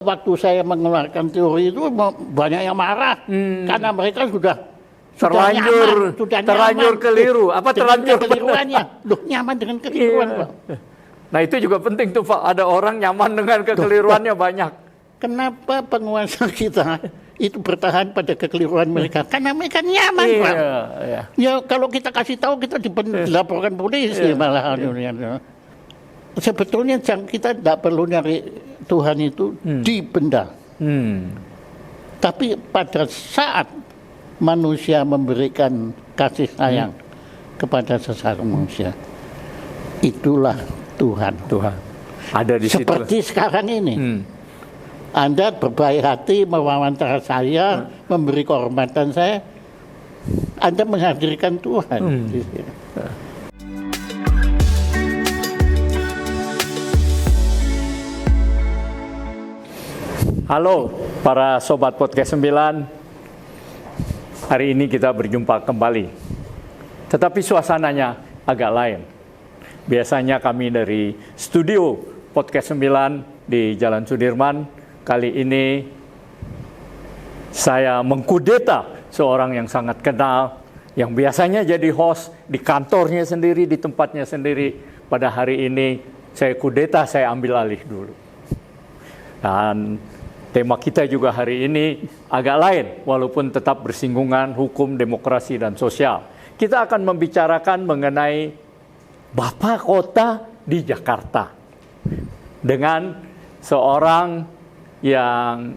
Waktu saya mengeluarkan teori itu banyak yang marah karena mereka sudah terlanjur keliru. Apa terlanjur keliruannya? Loh, nyaman dengan keliruan, Pak. Nah, itu juga penting tuh, Pak. Ada orang nyaman dengan kekeliruannya banyak. Kenapa penguasa kita itu bertahan pada kekeliruan mereka? Karena mereka nyaman, Pak. Ya, kalau kita kasih tahu kita dilaporkan polisi malahan. Sebetulnya kita tidak perlu nyari Tuhan itu di benda. Tapi pada saat manusia memberikan kasih sayang kepada sesama manusia, itulah Tuhan. Ada di situ. Seperti sekarang ini. Anda berbaik hati mewawancara saya, memberi kehormatan saya, Anda menghadirkan Tuhan di sini. Halo para Sobat Podcast 9. Hari ini kita berjumpa kembali. Tetapi suasananya agak lain. Biasanya kami dari studio Podcast 9 di Jalan Sudirman. Kali ini saya mengkudeta seorang yang sangat kenal, yang biasanya jadi host di kantornya sendiri, di tempatnya sendiri. Pada hari ini saya kudeta, saya ambil alih dulu. Dan tema kita juga hari ini agak lain, walaupun tetap bersinggungan hukum, demokrasi, dan sosial. Kita akan membicarakan mengenai Bapak Kota di Jakarta dengan seorang yang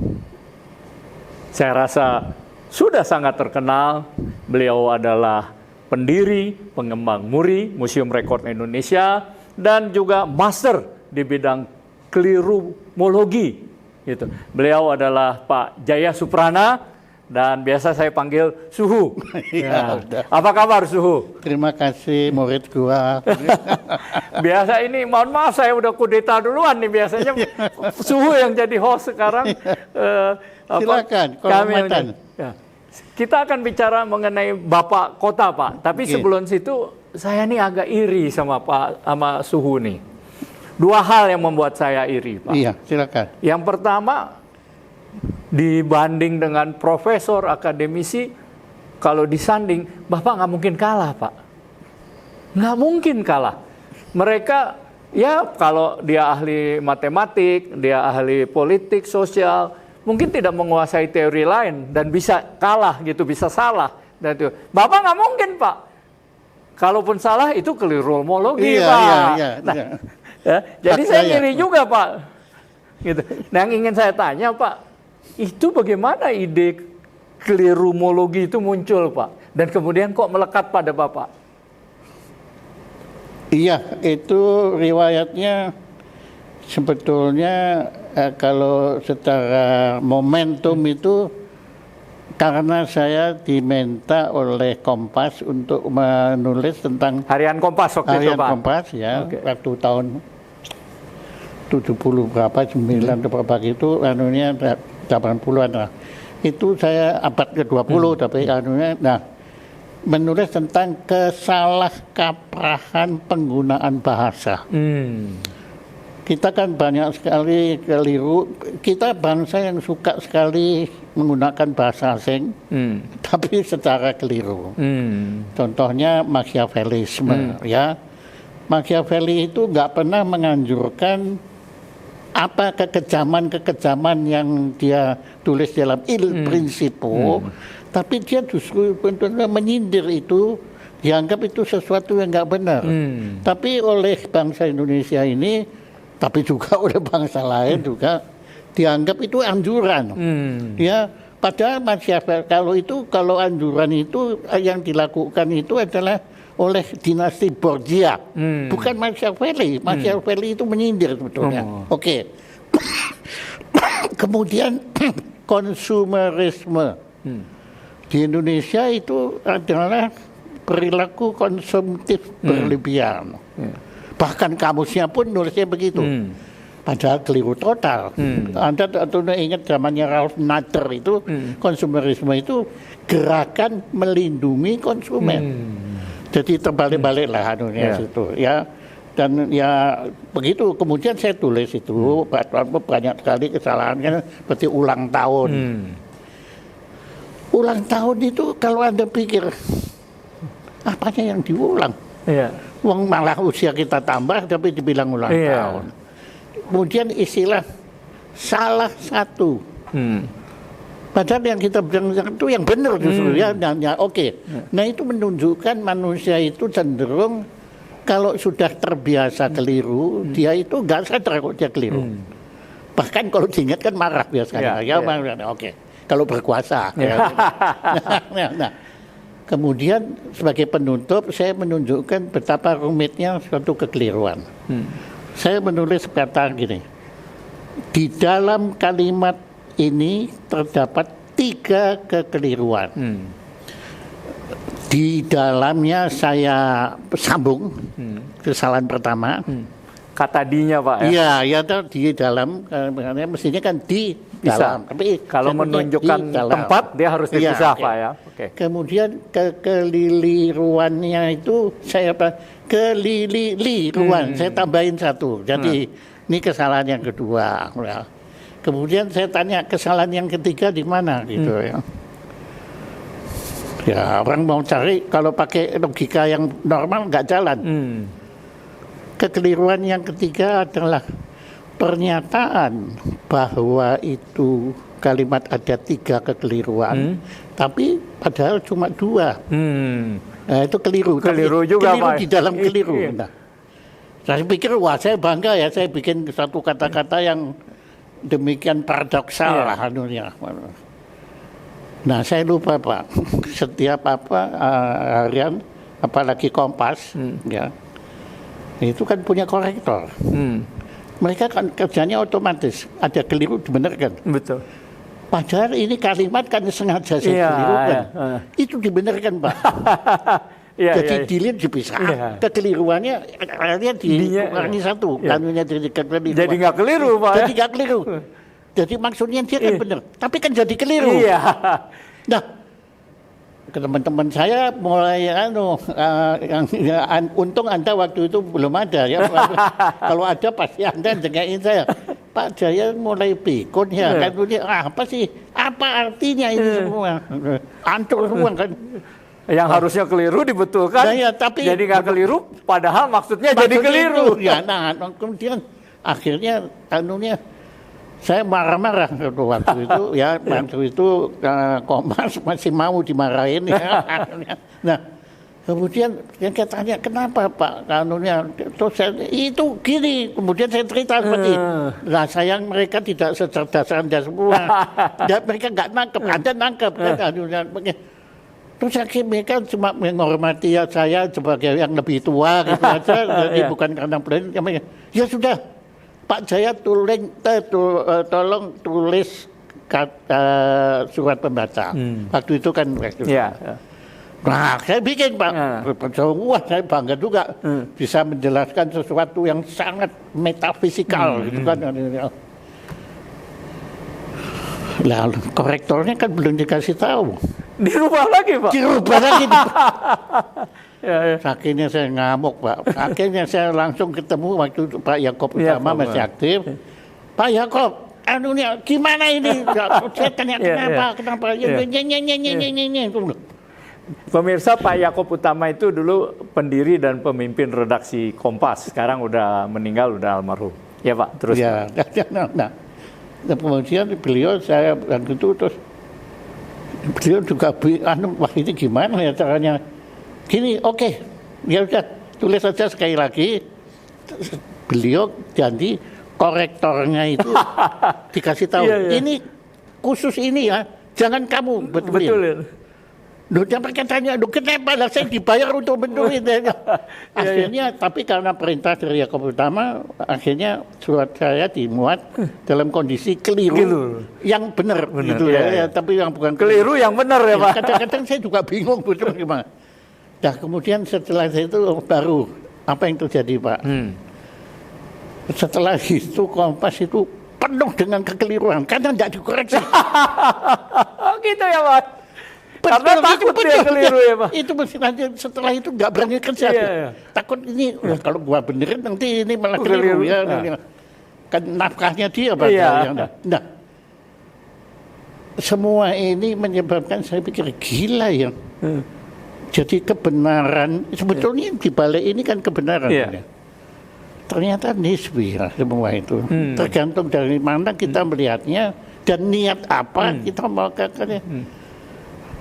saya rasa sudah sangat terkenal. Beliau adalah pendiri, pengembang MURI, Museum Rekor Indonesia, dan juga master di bidang kelirumologi. Gitu. Beliau adalah Pak Jaya Suprana dan biasa saya panggil Suhu. Apa kabar Suhu? Terima kasih murid gua. Biasa ini, mohon maaf saya udah kudeta duluan nih, biasanya Suhu yang jadi host sekarang. Silakan, kehormatan. Kita akan bicara mengenai Bapak Kota, Pak. Tapi sebelum situ saya nih agak iri sama Suhu nih. Dua hal yang membuat saya iri, Pak. Iya, silakan. Yang pertama, dibanding dengan profesor, akademisi, kalau disanding, Bapak nggak mungkin kalah, Pak. Nggak mungkin kalah. Mereka, ya kalau dia ahli matematik, dia ahli politik, sosial, mungkin tidak menguasai teori lain dan bisa kalah gitu, bisa salah. Dan itu. Bapak nggak mungkin, Pak. Kalaupun salah, itu kelirumologi, Pak. Nah, ya, jadi saya ngiri juga, Pak. Gitu. Nah, yang ingin saya tanya, Pak, itu bagaimana ide kelirumologi itu muncul, Pak? Dan kemudian kok melekat pada Bapak? Iya, itu riwayatnya sebetulnya kalau secara momentum itu karena saya diminta oleh Kompas untuk menulis tentang Harian Kompas waktu itu, Pak. Kompas ya, waktu tahun 70 berapa, 9 berapa gitu, anunya 80-an lah. Itu saya abad ke-20 tapi anunya, nah, menulis tentang kesalahkaprahan penggunaan bahasa. Kita kan banyak sekali keliru. Kita bangsa yang suka sekali menggunakan bahasa asing, tapi secara keliru. Contohnya Machiavellisme, ya. Machiavelli itu nggak pernah menganjurkan apa kekejaman yang dia tulis dalam Il Principio, tapi dia justru benar-benar menyindir itu, dianggap itu sesuatu yang nggak benar. Tapi oleh bangsa Indonesia ini, tapi juga oleh bangsa lain juga dianggap itu anjuran. Ya, padahal kalau anjuran itu yang dilakukan itu adalah oleh dinasti Borgia, bukan Machiavelli. Machiavelli itu menyindir sebetulnya. Oke. Kemudian konsumerisme di Indonesia itu adalah perilaku konsumtif berlebihan. Bahkan kamusnya pun nulisnya begitu. Padahal keliru total. Anda ingat zamannya Ralph Nader itu, konsumerisme itu gerakan melindungi konsumen. Jadi terbalik-balik lah anunya situ, ya. Dan ya begitu, kemudian saya tulis itu banyak sekali kesalahannya seperti ulang tahun. Ulang tahun itu kalau Anda pikir apanya yang diulang? Wong malah usia kita tambah tapi dibilang ulang tahun. Kemudian istilah salah satu. Padahal yang kita bilang itu yang benar justru ya. Oke. Nah itu menunjukkan manusia itu cenderung kalau sudah terbiasa keliru, dia itu nggak sadar kalau dia keliru. Bahkan kalau diingatkan marah biasanya. Oke. Kalau berkuasa. Nah, kemudian sebagai penutup saya menunjukkan betapa rumitnya suatu kekeliruan. Saya menulis kata gini. Di dalam kalimat ini terdapat 3 kekeliruan. Di dalamnya saya sambung kesalahan pertama. Kata D-nya Pak ya? Iya, ya di dalam, mestinya kan di dalam. Tapi kalau menunjukkan tempat dia harus dipisah Pak ya. Kemudian keliliruannya itu saya keliliruan, saya tambahin 1. Jadi ini kesalahan yang kedua. Kemudian saya tanya kesalahan yang ketiga di mana gitu ya. Ya orang mau cari kalau pakai logika yang normal nggak jalan. Kekeliruan yang ketiga adalah pernyataan bahwa itu kalimat ada 3 kekeliruan, tapi padahal cuma 2. Nah, itu keliru. Keliru juga keliru Pak. Di dalam keliru. Nah, saya pikir wah saya bangga ya saya bikin satu kata-kata yang demikian paradoksal lah anunya. Nah saya lupa Pak, setiap harian apalagi Kompas ya itu kan punya korektor. Mereka kan kerjanya otomatis ada keliru dibenarkan. Betul. Padahal ini kalimat kan sengaja saya kelirukan. Itu dibenarkan Pak. Jadi delete dipisah. Kekeliruannya akhirnya dikurangi 1. Kanunya jadi kekeliruan. Jadi nggak keliru Pak. Jadi nggak keliru. Jadi maksudnya dia kan benar, tapi kan jadi keliru. Nah, teman-teman saya mulai untung Anda waktu itu belum ada ya. Kalau ada pasti Anda dengarin saya. Pak Jaya mulai pikun ya. Kan apa sih? Apa artinya ini semua? Ancur semua kan. Yang harusnya keliru dibetulkan. Tapi jadi nggak keliru, padahal maksudnya jadi keliru. Ya, nah kemudian akhirnya saya marah-marah waktu itu ya, waktu itu Kompas masih mau dimarahin ya. Nah, kemudian saya tanya kenapa Pak kanunya, terus itu gini, kemudian saya cerita seperti, lah sayang mereka tidak secerdas Anda semua, mereka nggak nangkep, Anda nangkep kan kanunya. Terus akhirnya mereka cuma menghormati saya sebagai yang lebih tua gitu aja, jadi bukan karena pelin, ya sudah. Pak Jaya tolong tulis surat pembaca. Waktu itu kan. Nah, saya bikin Pak. Wah, saya bangga juga bisa menjelaskan sesuatu yang sangat metafisikal gitu kan. Lah, korektornya kan belum dikasih tahu. Dirubah lagi Pak. Dirubah lagi. Akhirnya saya ngamuk Pak. Akhirnya saya langsung ketemu waktu itu Pak Yaakob Utama masih aktif. Pak Yaakob, gimana ini? Saya tanya kenapa? Pemirsa, Pak Yaakob Utama itu dulu pendiri dan pemimpin redaksi Kompas. Sekarang udah meninggal, udah almarhum. Ya Pak, terus. Ya, nah, kemudian beliau saya waktu itu terus beliau juga wah ini gimana ya caranya? Gini, oke, ya udah tulis saja sekali lagi. Beliau janji korektornya itu dikasih tahu. Ini khusus ini ya, jangan kamu betulin. Loh, dia tanya, kenapa lah saya dibayar untuk betulin? Akhirnya, tapi karena perintah dari Yaakob Utama, akhirnya surat saya dimuat dalam kondisi keliru. Yang benar gitu ya, tapi yang bukan keliru yang benar ya Pak. Kadang-kadang saya juga bingung betul gimana. Nah kemudian setelah itu baru apa yang terjadi Pak? Setelah itu Kompas itu penuh dengan kekeliruan karena tidak dikoreksi. Gitu ya Pak. Karena takut dia keliru ya Pak. Itu mesti nanti setelah itu nggak berani kerja. Iya. Takut ini, kalau gua benerin nanti ini malah keliru ya. Kan nafkahnya dia Pak. Iya. Nah, semua ini menyebabkan saya pikir gila ya. Jadi kebenaran, sebetulnya di balik ini kan kebenaran. Iya. Ternyata nisbi ya, semua itu. Tergantung dari mana kita melihatnya dan niat apa kita mau melakukannya.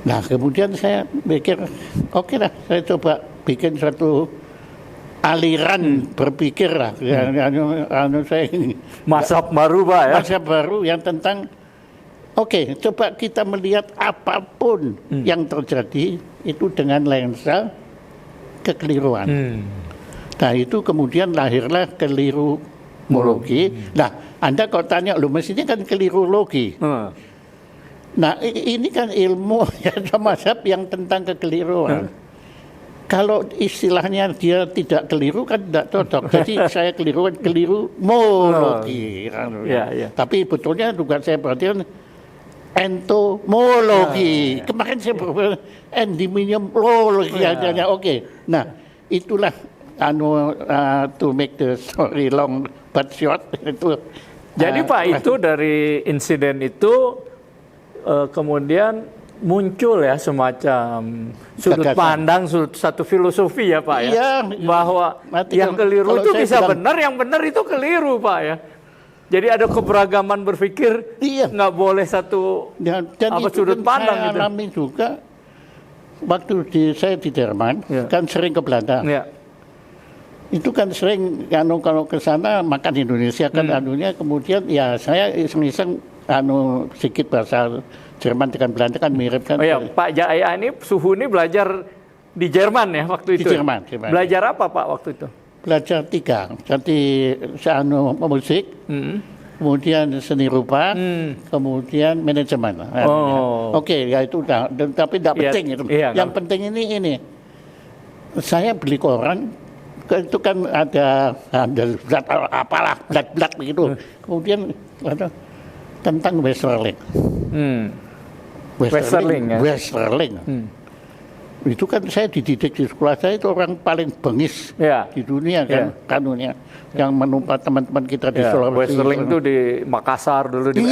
Nah kemudian saya pikir, oke lah, saya coba bikin satu aliran berpikir lah. Saya Mazhab baru Pak ya. mazhab baru yang tentang oke, coba kita melihat apapun yang terjadi itu dengan lensa kekeliruan. Nah itu kemudian lahirlah kelirumologi. Nah Anda kalau tanya, lu mestinya kan kelirologi. Nah ini kan ilmu ya mazhab yang tentang kekeliruan. Kalau istilahnya dia tidak keliru kan tidak cocok. Jadi saya kelirumologi. Tapi betulnya juga saya perhatikan entomologi. Kemarin saya berbicara endemoniologi adanya. Oke. Nah, itulah to make the story long but short itu. Jadi Pak itu dari insiden itu kemudian muncul ya semacam sudut pandang, satu filosofi ya Pak ya. Iya, bahwa yang keliru itu bisa benar, yang benar itu keliru Pak ya. Jadi ada keberagaman berpikir, nggak boleh satu dan sudut pandang saya gitu. alami juga waktu saya di Jerman kan sering ke Belanda. Itu kan sering kalau ke sana makan Indonesia kan anunya, kemudian ya saya iseng-iseng sedikit bahasa Jerman dengan Belanda kan mirip kan. Oh ya, Pak Jaya ini suhu ini belajar di Jerman ya waktu itu. Di Jerman. Belajar apa Pak waktu itu? Belajar 3, jadi musik, kemudian seni rupa, kemudian manajemen. Oke, ya itu udah, tapi tidak penting itu. Yang penting ini, saya beli koran, itu kan ada apalah, blat begitu. Kemudian ada tentang Westerling. Westerling. Itu kan saya dididik di sekolah saya itu orang paling bengis di dunia kan, kanunnya yang menumpas teman-teman kita di Sulawesi. Westerling itu di Makassar dulu di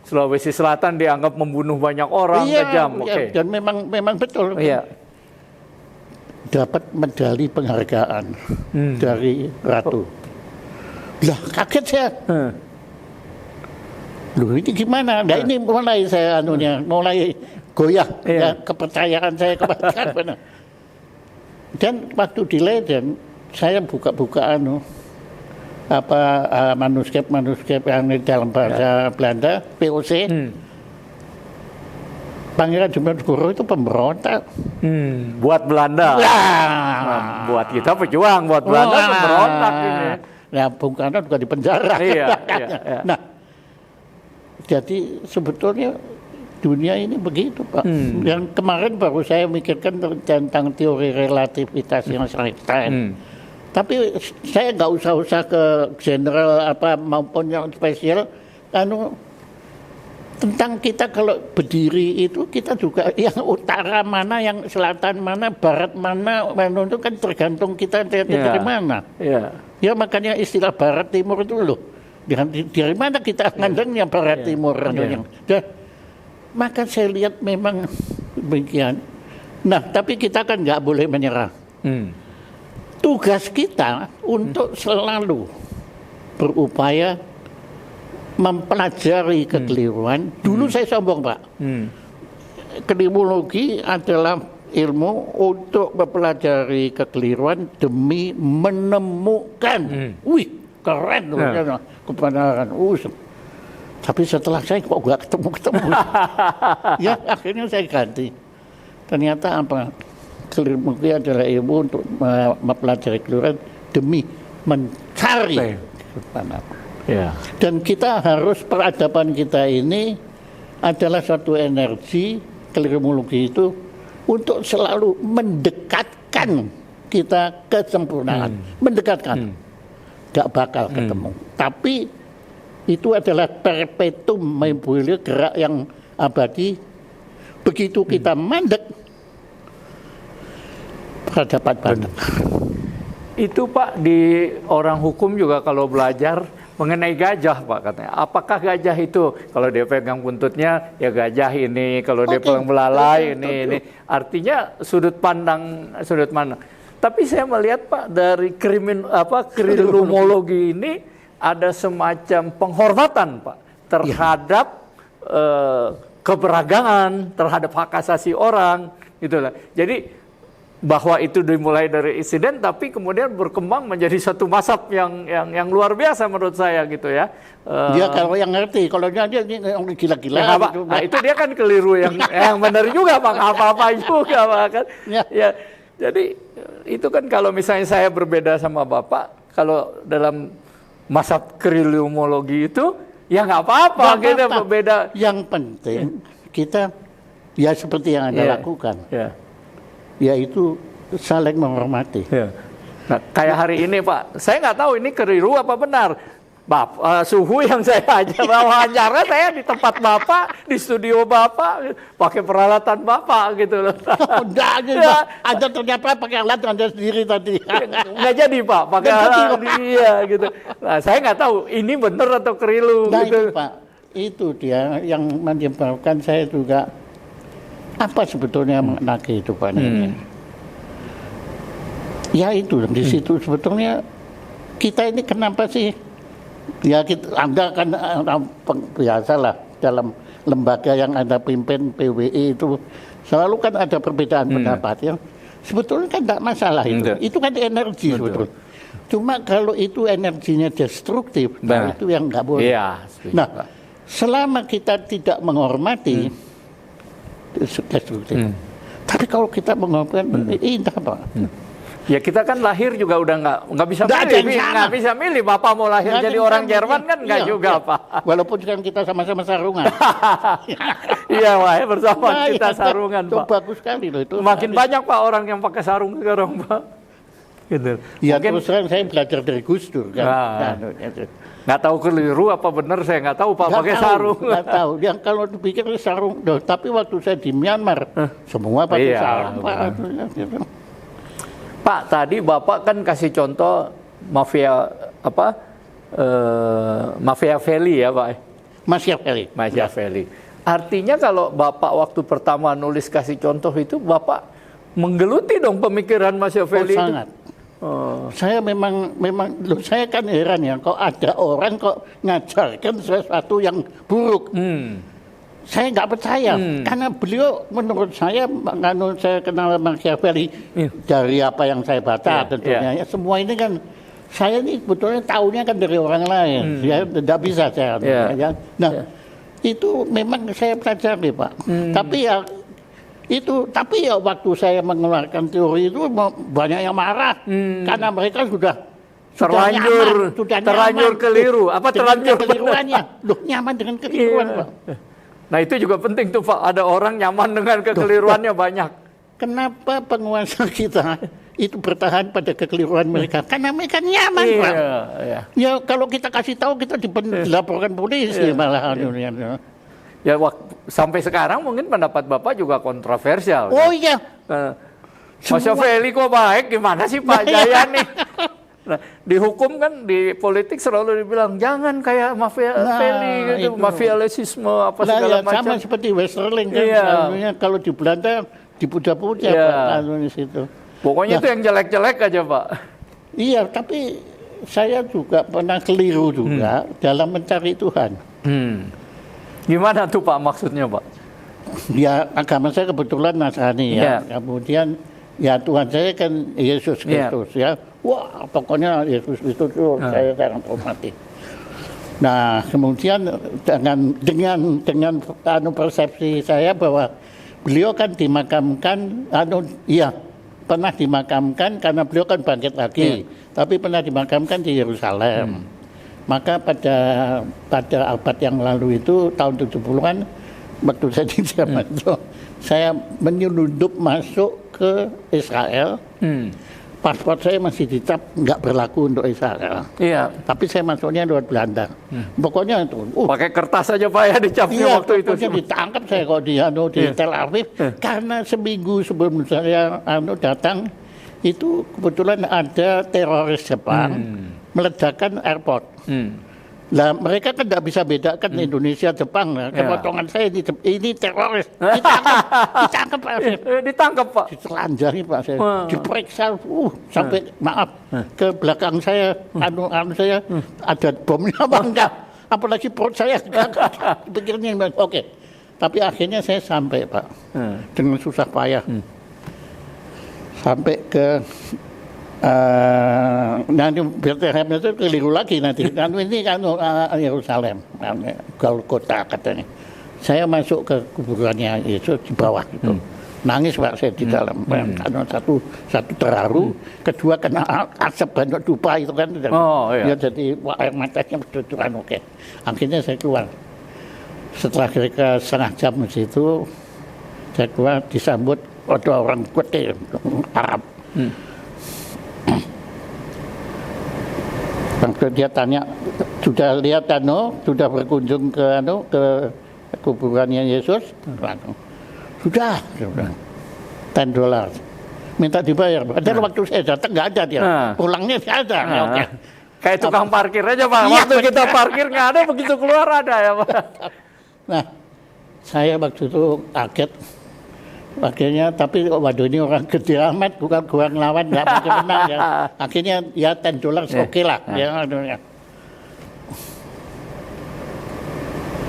Sulawesi Selatan dianggap membunuh banyak orang kejam. Dan memang betul. Dapat medali penghargaan dari Ratu. Lah kaget saya. Loh ini gimana? Nah ini mulai saya mulai goyah ya, kepercayaan saya kepada benar. Dan waktu di Leiden saya buka manuskrip yang dalam bahasa Belanda, POC. Pangeran Diponegoro itu pemberontak. Buat Belanda. Buat kita pejuang, buat Belanda pemberontak ini. Nah, Bung Karno juga dipenjara. Nah, jadi sebetulnya dunia ini begitu Pak. Yang kemarin baru saya mikirkan tentang teori relativitas yang Einstein. Tapi saya nggak usah ke general maupun yang spesial. Tentang kita kalau berdiri itu kita juga yang utara mana, yang selatan mana, barat mana, itu kan tergantung kita dari mana. Ya makanya istilah barat timur itu loh. Dari mana kita ngandangnya barat timur. Maka saya lihat memang demikian. Nah, tapi kita kan nggak boleh menyerah. Tugas kita untuk selalu berupaya mempelajari kekeliruan. Dulu saya sombong Pak. Kelirumologi adalah ilmu untuk mempelajari kekeliruan demi menemukan. Wih, keren kebenaran. Tapi setelah saya kok nggak ketemu. Ya akhirnya saya ganti. Ternyata kelirumologi adalah ilmu untuk mempelajari kekeliruan demi mencari kebenaran. Dan kita harus, peradaban kita ini adalah suatu energi kelirumologi itu untuk selalu mendekatkan kita ke kesempurnaan. Mendekatkan. Gak bakal ketemu. Tapi itu adalah perpetuum mobile, gerak yang abadi. Begitu kita mandek, peradaban mandek. Itu Pak, di orang hukum juga kalau belajar mengenai gajah Pak katanya. Apakah gajah itu kalau dia pegang buntutnya ya gajah ini, kalau dia pegang belalai ini. Artinya sudut pandang. Tapi saya melihat Pak dari kriminalisasi ini ada semacam penghormatan Pak terhadap keberagaman, terhadap hak asasi orang gitulah. Jadi bahwa itu dimulai dari insiden tapi kemudian berkembang menjadi satu mazhab yang luar biasa menurut saya gitu ya. Dia kalau yang ngerti, kalau dia gila-gila. Nah, itu dia kan keliru yang benar juga Pak, apa-apa juga Pak kan. Ya. Jadi itu kan kalau misalnya saya berbeda sama Bapak, kalau dalam mazhab kriminalisasi itu ya nggak apa-apa, kita berbeda. Yang penting kita ya seperti yang Anda lakukan. Yaitu saling menghormati. Nah, kayak hari ini Pak, saya nggak tahu ini keliru apa benar. Suhu yang saya wawancara saya di tempat Bapak, di studio Bapak, pakai peralatan Bapak gitu loh. Udah aja, Anda ternyata pakai alat Anda sendiri tadi. Nggak jadi Pak, pakai alat iya gitu. Nah, saya nggak tahu ini benar atau keliru. Nah gitu. itu Pak, itu dia yang menyebabkan saya juga apa sebetulnya mengenai kehidupan ini. Ya itu di situ sebetulnya kita ini kenapa sih? Ya Anda kan biasalah dalam lembaga yang Anda pimpin PWI itu selalu kan ada perbedaan pendapat yang sebetulnya kan tidak masalah itu. Itu kan energi sebetulnya. Cuma kalau itu energinya destruktif, nah itu yang nggak boleh. Nah, selama kita tidak menghormati destruktif. Tapi kalau kita menghormati indah Pak. Ya kita kan lahir juga udah nggak bisa milih. Bapak mau lahir jadi orang Jerman kan nggak juga Pak. Walaupun kan kita sama-sama sarungan. Iya Pak, bersama kita sarungan Pak. Itu bagus sekali loh itu. Makin banyak Pak orang yang pakai sarung sekarang Pak. Gitu. Ya terus terang saya belajar dari Gus Dur kan. Nggak tahu keliru apa benar saya nggak tahu Pak pakai sarung. Nggak tahu. Yang kalau dipikir sarung, tapi waktu saya di Myanmar semua pakai sarung Pak. Pak, tadi Bapak kan kasih contoh Machiavelli ya Pak? Machiavelli. Artinya kalau Bapak waktu pertama nulis kasih contoh itu, Bapak menggeluti dong pemikiran Machiavelli itu? Sangat. Saya memang saya kan heran ya, kok ada orang kok ngajarkan sesuatu yang buruk. Saya nggak percaya, karena beliau menurut saya kenal Machiavelli dari apa yang saya baca tentunya. Semua ini kan saya ini sebetulnya tahunya kan dari orang lain, ya tidak bisa saya. Itu memang saya pelajari Pak. Tapi ya waktu saya mengeluarkan teori itu banyak yang marah karena mereka sudah terlanjur keliru. Apa terlanjur keliruannya? Loh, nyaman dengan keliruan Pak. Nah itu juga penting tuh Pak, ada orang nyaman dengan kekeliruannya banyak. Kenapa penguasa kita itu bertahan pada kekeliruan mereka? Karena mereka nyaman Pak. Ya kalau kita kasih tahu kita dilaporkan polisi malahan. Ya sampai sekarang mungkin pendapat Bapak juga kontroversial. Oh iya. Machiavelli kok baik, gimana sih Pak Jaya nih? Nah, di hukum kan, di politik selalu dibilang jangan kayak Machiavelli gitu, mafialisme apa segala macam. Sama seperti Westerling kan, kalau di Belanda dipuja-puja Pak di situ. Pokoknya itu yang jelek-jelek aja Pak. Iya, tapi saya juga pernah keliru juga dalam mencari Tuhan. Gimana tuh Pak maksudnya Pak? Ya agama saya kebetulan Nasrani ya. Kemudian ya Tuhan saya kan Yesus Kristus ya. Wah, pokoknya Yesus Kristus itu saya sangat hormati. Nah, kemudian dengan persepsi saya bahwa beliau kan dimakamkan, pernah dimakamkan karena beliau kan bangkit lagi, tapi pernah dimakamkan di Yerusalem. Maka pada abad yang lalu itu tahun 70-an waktu saya di Jerman itu saya menyelundup masuk ke Israel. paspor saya masih dicap nggak berlaku untuk Israel. Iya. Tapi saya masuknya lewat Belanda. Pokoknya itu. Pakai kertas aja Pak ya dicapnya Iya, waktu itu. pokoknya ditangkap saya kok di Tel Aviv karena seminggu sebelum saya datang itu kebetulan ada teroris Jepang meledakkan airport. Nah, mereka kan tidak bisa bedakan Indonesia, Jepang. Nah, kepotongan saya ini teroris. Ditangkap Pak. Ditangkap Pak. Ditelanjangi Pak saya. Diperiksa, sampai maaf ke belakang saya, saya ada bomnya apa enggak? Apalagi perut saya. Pikirnya oke. Tapi akhirnya saya sampai Pak dengan susah payah. Sampai ke nanti Bethlehem itu keliru lagi nanti. Ini kan Yerusalem, Golgota katanya. Saya masuk ke kuburannya Yesus di bawah itu. Nangis Pak saya di dalam. Satu terharu, kedua kena asap banyak dupa itu kan. Ya, jadi air matanya bercucuran. Oke. Akhirnya saya keluar. Setelah kira-kira setengah jam di situ, saya keluar disambut oleh orang Kute Arab. Waktu dia tanya, sudah lihat sudah berkunjung ke kuburannya Yesus? Sudah. $10. Minta dibayar. Padahal waktu saya datang nggak ada dia. Pulangnya nggak ada. Oke. Kayak tukang parkir aja Pak. Waktu kita parkir nggak ada, begitu keluar ada ya Pak. Nah, saya waktu itu kaget. Akhirnya, tapi waduh ini orang gede amat, bukan gua ngelawan, nggak mungkin menang ya. Akhirnya ya $10 oke lah. Ya.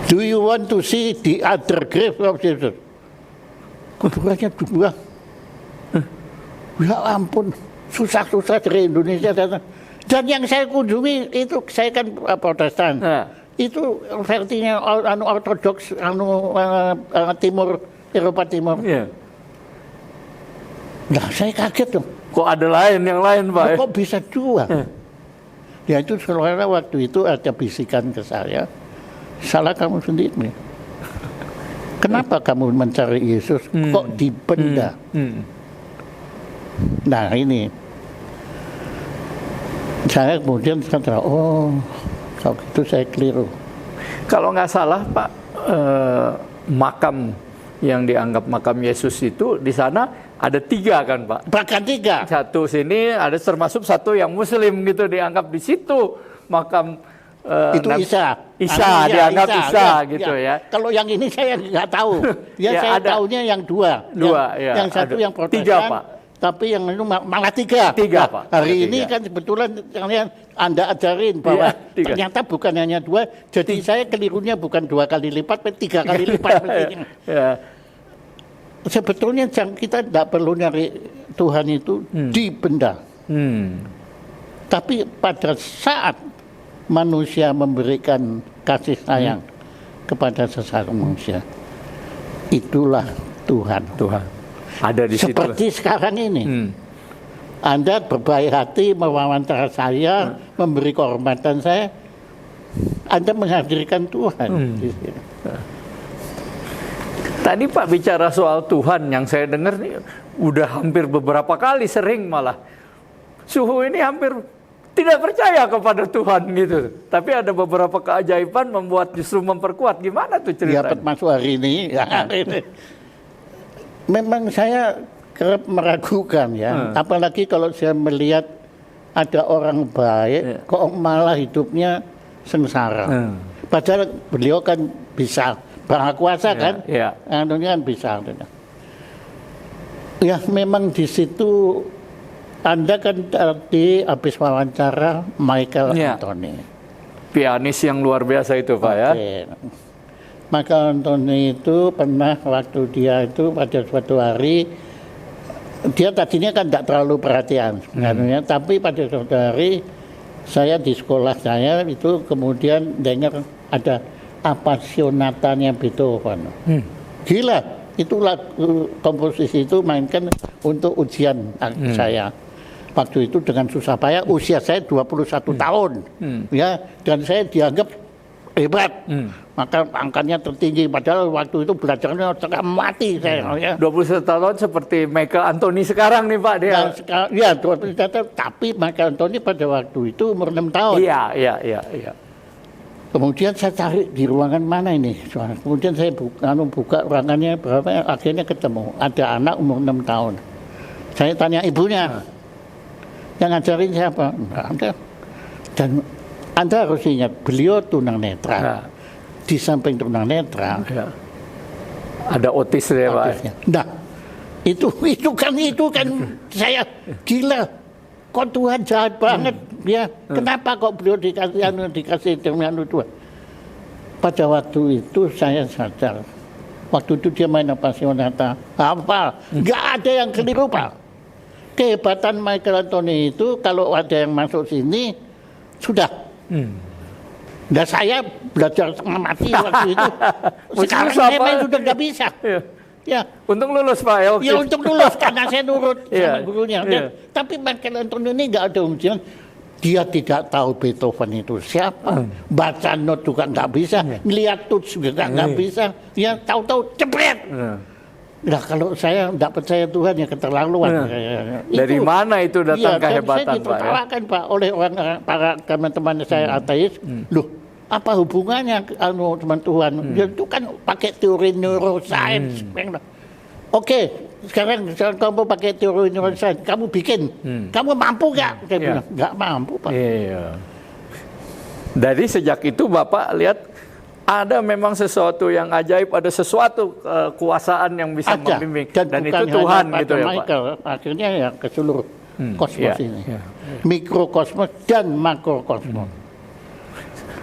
Do you want to see the other grave of Jesus? Kuburannya dua. Ya ampun, susah-susah dari Indonesia datang. Dan yang saya kunjungi itu, saya kan Protestan. Itu versinya ortodoks, timur. Eropa Timur. Nah, saya kaget dong. Kok ada yang lain Pak? Kok bisa dua? Ya itu saudara waktu itu ada bisikan ke saya, salah kamu sendiri. Kenapa kamu mencari Yesus? Kok di benda? Nah ini, saya kemudian sadar, kalau gitu saya keliru. Kalau nggak salah Pak, makam yang dianggap makam Yesus itu di sana ada 3 kan Pak? Bahkan 3. Satu sini ada termasuk satu yang Muslim gitu dianggap di situ makam itu Isa dianggap Isa gitu ya. Kalau yang ini saya nggak tahu. Saya tahunya yang dua. Yang satu yang Protestan. 3 Pak. Tapi yang itu malah 3. 3 Pak. Hari ini kan kebetulan Anda ajarin bahwa ternyata bukan hanya 2. Jadi saya kelirunya bukan 2 kali lipat, tapi 3 kali lipat. Sebetulnya kita tidak perlu nyari Tuhan itu di benda. Tapi pada saat manusia memberikan kasih sayang kepada sesama manusia, itulah Tuhan. Ada di seperti situ. Sekarang ini. Anda berbaik hati mewawancara saya, memberi kehormatan saya, Anda menghadirkan Tuhan. Tadi Pak bicara soal Tuhan, yang saya dengar nih udah hampir beberapa kali, sering malah suhu ini hampir tidak percaya kepada Tuhan gitu. Tapi ada beberapa keajaiban membuat justru memperkuat. Gimana tuh ceritanya? Dapat masuk hari ini. Memang saya kerap meragukan ya, apalagi kalau saya melihat ada orang baik kok malah hidupnya sengsara. Padahal beliau kan bisa berkuasa kan, anunya kan bisa. Ya memang di situ Anda kan tadi habis wawancara Michael Anthony, pianis yang luar biasa itu Pak ya. Michael Anthony itu pernah waktu dia itu pada suatu hari, dia tadinya kan tidak terlalu perhatian sebenarnya, tapi pada suatu hari saya di sekolah saya itu kemudian dengar ada Appassionatanya Beethoven. Gila, itu lagu komposisi itu mainkan untuk ujian saya. Waktu itu dengan susah payah, usia saya 21 tahun, ya, dan saya dianggap hebat. Maka angkanya tertinggi. Padahal waktu itu belajarnya setengah mati saya. Ya. 21 tahun seperti Michael Anthony sekarang nih Pak dia. Ya, 21 tahun. Tapi Michael Anthony pada waktu itu umur 6 tahun. Iya. Kemudian saya cari di ruangan mana ini. Kemudian saya buka ruangannya berapa, akhirnya ketemu. Ada anak umur 6 tahun. Saya tanya ibunya, yang ngajarin siapa? Nggak ada. Dan Anda harus ingat, beliau tunanetra. Di samping tunanetra, ada otis ya Pak. Nah, itu kan saya gila. Kok Tuhan jahat banget ya? Kenapa kok beliau dikasih dengan Tuhan? Pada waktu itu saya sadar. Waktu itu dia main apa sonata, hafal. Nggak ada yang keliru Pak. Kehebatan Michael Anthony itu kalau ada yang masuk sini sudah. Nah saya belajar setengah mati waktu itu. Sekarang saya main sudah nggak bisa. Ya. Untung lulus Pak ya. Ya untung lulus karena saya nurut sama gurunya. Tapi Michael Anthony ini nggak ada ujian. Dia tidak tahu Beethoven itu siapa. Baca not juga nggak bisa. Lihat tuts juga nggak bisa. Ya tahu-tahu cepet. Nah kalau saya tidak percaya Tuhan ya keterlaluan. Dari mana itu datang kehebatan Pak? Saya ditertawakan Pak oleh para teman-teman saya ateis. Loh, apa hubungannya teman Tuhan? Ya, itu kan pakai teori neuroscience. Oke, sekarang kamu pakai teori neuroscience, kamu bikin. Kamu mampu nggak? Saya bilang nggak mampu Pak. Dari sejak itu Bapak lihat ada memang sesuatu yang ajaib, ada sesuatu kekuasaan yang bisa membimbing. Dan itu Tuhan gitu ya Michael, Pak. Akhirnya ya ke seluruh kosmos ini. Mikrokosmos dan makrokosmos.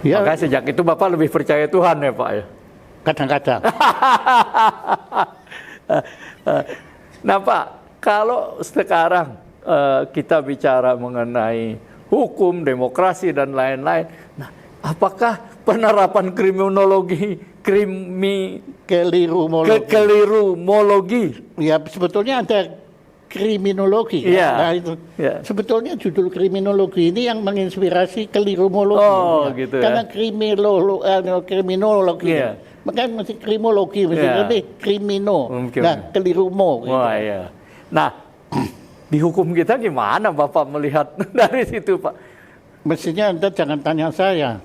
Makanya sejak itu Bapak lebih percaya Tuhan ya Pak ya? Kadang-kadang. Nah Pak, kalau sekarang kita bicara mengenai hukum, demokrasi dan lain-lain, nah apakah penerapan kelirumologi? Ya sebetulnya ada kriminologi. Nah, itu. Sebetulnya judul kriminologi ini yang menginspirasi kelirumologi. Gitu karena kriminologi. Makanya mesti krimologi, mesti lebih krimino. Nah, kelirumo. Gitu. Nah, di hukum kita gimana Bapak melihat dari situ Pak? Mestinya Anda jangan tanya saya.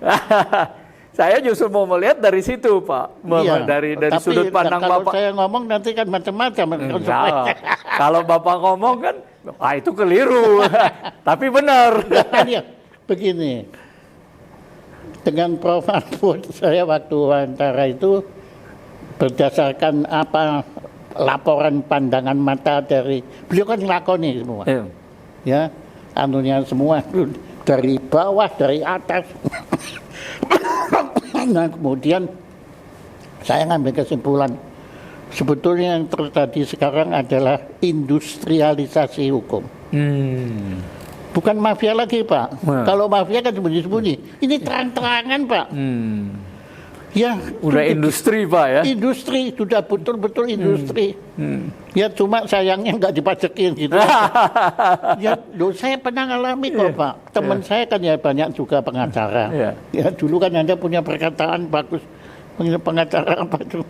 Saya justru mau melihat dari situ Pak, dari sudut pandang kalau Bapak. Saya ngomong nanti kan macam-macam. Kalau Bapak ngomong kan, itu keliru, tapi benar. Begini, dengan Prof. Mahfud saya waktu wawancara itu berdasarkan apa laporan pandangan mata dari beliau kan ngelakoni semua, ya, anunya semua dari bawah dari atas. Nah kemudian saya ngambil kesimpulan sebetulnya yang terjadi sekarang adalah industrialisasi hukum. Bukan mafia lagi Pak. Kalau mafia kan sembunyi-sembunyi. Ini terang-terangan Pak. Ya, udah industri Pak ya. Industri sudah betul-betul industri. Ya cuma sayangnya nggak dipajekin gitu. Ya, saya pernah ngalami kok Pak. Teman saya kan ya banyak juga pengacara. Ya dulu kan Anda punya perkataan bagus. Pengacara apa itu?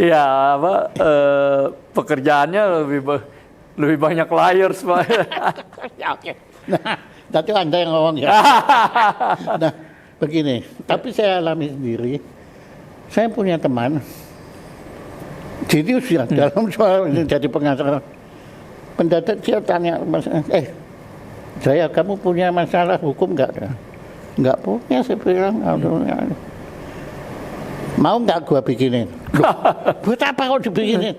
Ya apa? Pekerjaannya lebih banyak liars Pak. Ya, oke. Nah, tapi Anda yang ngomong ya. Nah, begini, tapi saya alami sendiri. Saya punya teman, serius ya dalam soal jadi pengacara. Pendadak dia tanya, saya kamu punya masalah hukum nggak? Nggak punya, saya bilang. Mau nggak gua bikinin? Buat apa kau dibikinin?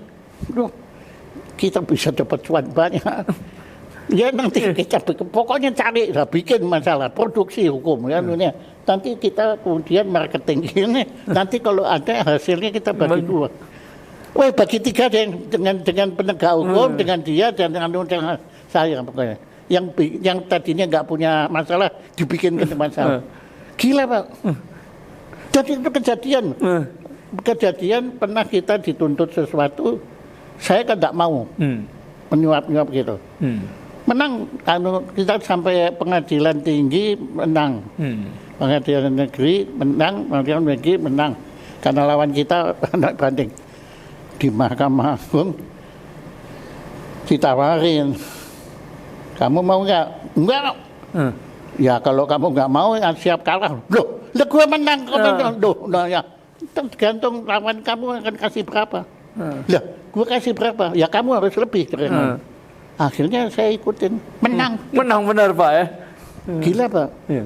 Kita bisa dapat cuan banyak. Ya nanti kita pokoknya cari lah bikin masalah produksi hukum ya. Nanti kita kemudian marketing ini. Nanti kalau ada hasilnya kita bagi dua. Bagi tiga dengan penegak hukum, dengan dia dan dengan saya pokoknya. Yang tadinya nggak punya masalah dibikin masalah. Gila Pak. Jadi itu kejadian pernah kita dituntut sesuatu, saya kan tidak mau menyuap-nyuap gitu. Menang, kita sampai pengadilan tinggi menang. pengadilan negeri menang, pengadilan negeri menang. Karena lawan kita anak banding di Mahkamah Agung ditawarin, kamu mau nggak? Enggak. Ya kalau kamu nggak mau ya siap kalah. Loh, gue menang, loh, nah ya tergantung lawan kamu akan kasih berapa. Lah, gue kasih berapa? Ya kamu harus lebih. Akhirnya saya ikutin, menang. Menang benar Pak ya. Gila Pak. Iya.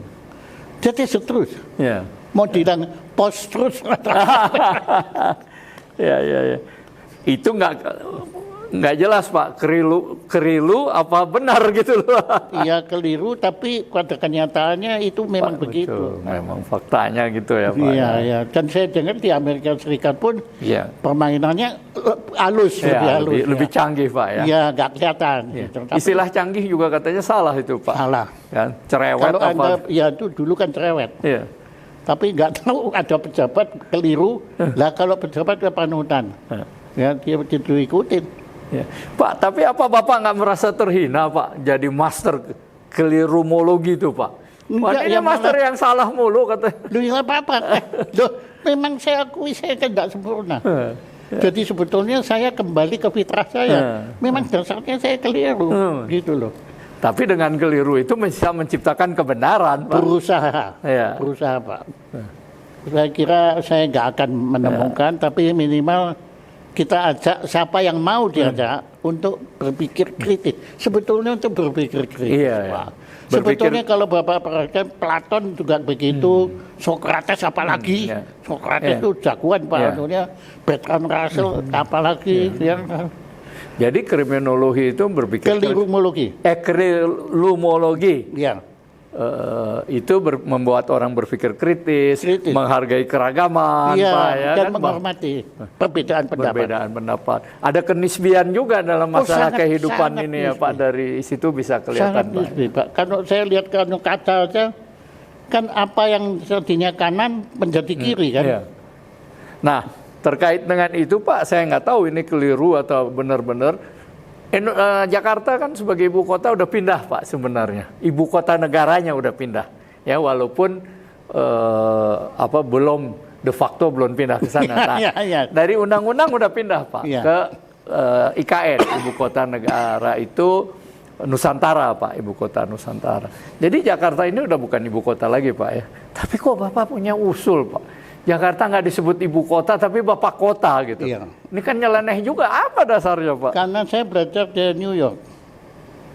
Jadi terus. Iya. Mau bilang pos terus. Ya. Itu nggak jelas Pak, keliru apa benar gitu loh. Iya keliru, tapi pada kenyataannya itu memang Pak, begitu. Betul, memang faktanya gitu ya Pak. Iya. Dan saya dengar di Amerika Serikat pun permainannya halus, lebih canggih Pak ya. Iya, nggak kelihatan. Ya. Gitu. Istilah canggih juga katanya salah itu Pak. Salah. Kan? Cerewet Kalau apa? Anda, ya itu dulu kan cerewet. Iya. Tapi nggak tahu ada pejabat keliru. Lah kalau pejabat ke panutan, ya dia ikutin. Ya. Pak, tapi apa Bapak nggak merasa terhina Pak jadi master kelirumologi itu Pak? Wah, ini master yang salah mulu katanya. Lu nggak apa-apa. Loh, memang saya akui saya kan tidak sempurna. Jadi sebetulnya saya kembali ke fitrah saya. Memang dasarnya saya keliru, gitu loh. Tapi dengan keliru itu bisa menciptakan kebenaran Pak. Berusaha Pak. Saya kira saya nggak akan menemukan, tapi minimal kita ajak siapa yang mau diajak untuk berpikir kritis. Sebetulnya untuk berpikir kritis. Pak. Sebetulnya kalau Bapak perhatikan Platon juga begitu, Sokrates apalagi. Sokrates itu jagoan Pak. Bertrand Russell apalagi. Jadi kriminologi itu berpikir kelirumologi. Kelirumologi. Iya. Itu membuat orang berpikir kritis, menghargai keragaman, Pak, ya, dan kan? menghormati perbedaan pendapat. Ada kenisbian juga dalam masalah kehidupan ini ya Pak, dari situ bisa kelihatan Pak. Kalau saya lihat kata aja, kan apa yang tadinya kanan menjadi kiri kan. Iya. Nah, terkait dengan itu Pak, saya nggak tahu ini keliru atau benar-benar. Jakarta kan sebagai ibu kota udah pindah Pak sebenarnya. Ibu kota negaranya udah pindah. Ya walaupun belum de facto belum pindah ke sana. Nah, dari undang-undang udah pindah Pak ke IKN, ibu kota negara itu Nusantara Pak, ibu kota Nusantara. Jadi Jakarta ini udah bukan ibu kota lagi Pak ya. Tapi kok Bapak punya usul Pak? Jakarta nggak disebut ibu kota, tapi bapak kota gitu. Iya. Ini kan nyeleneh juga. Apa dasarnya Pak? Karena saya belajar di New York.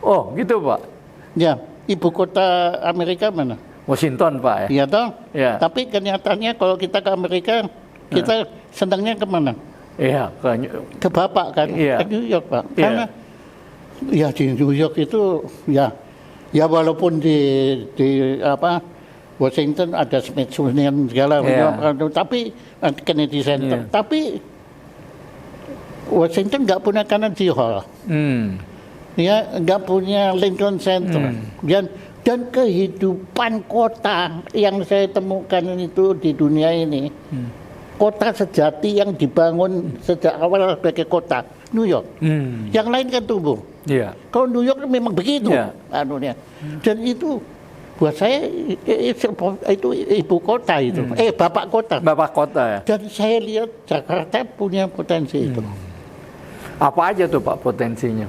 Oh gitu Pak? Ya, ibu kota Amerika mana? Washington Pak ya? Iya toh? Ya. Tapi kenyataannya kalau kita ke Amerika, kita senangnya kemana? Iya. Ke bapak kan? Ke New York Pak. Karena ya di New York itu ya walaupun di Washington ada Smithsonian segala macam, tapi Kennedy Center. Tapi Washington nggak punya Carnegie Hall, ya nggak punya Lincoln Center, dan kehidupan kota yang saya temukan itu di dunia ini, kota sejati yang dibangun sejak awal sebagai kota New York. Yang lain kan tumbuh. Kalau New York memang begitu, dan itu. Buat saya itu ibu kota itu, bapak kota. Bapak kota ya. Dan saya lihat Jakarta punya potensi itu. Apa aja tuh Pak potensinya?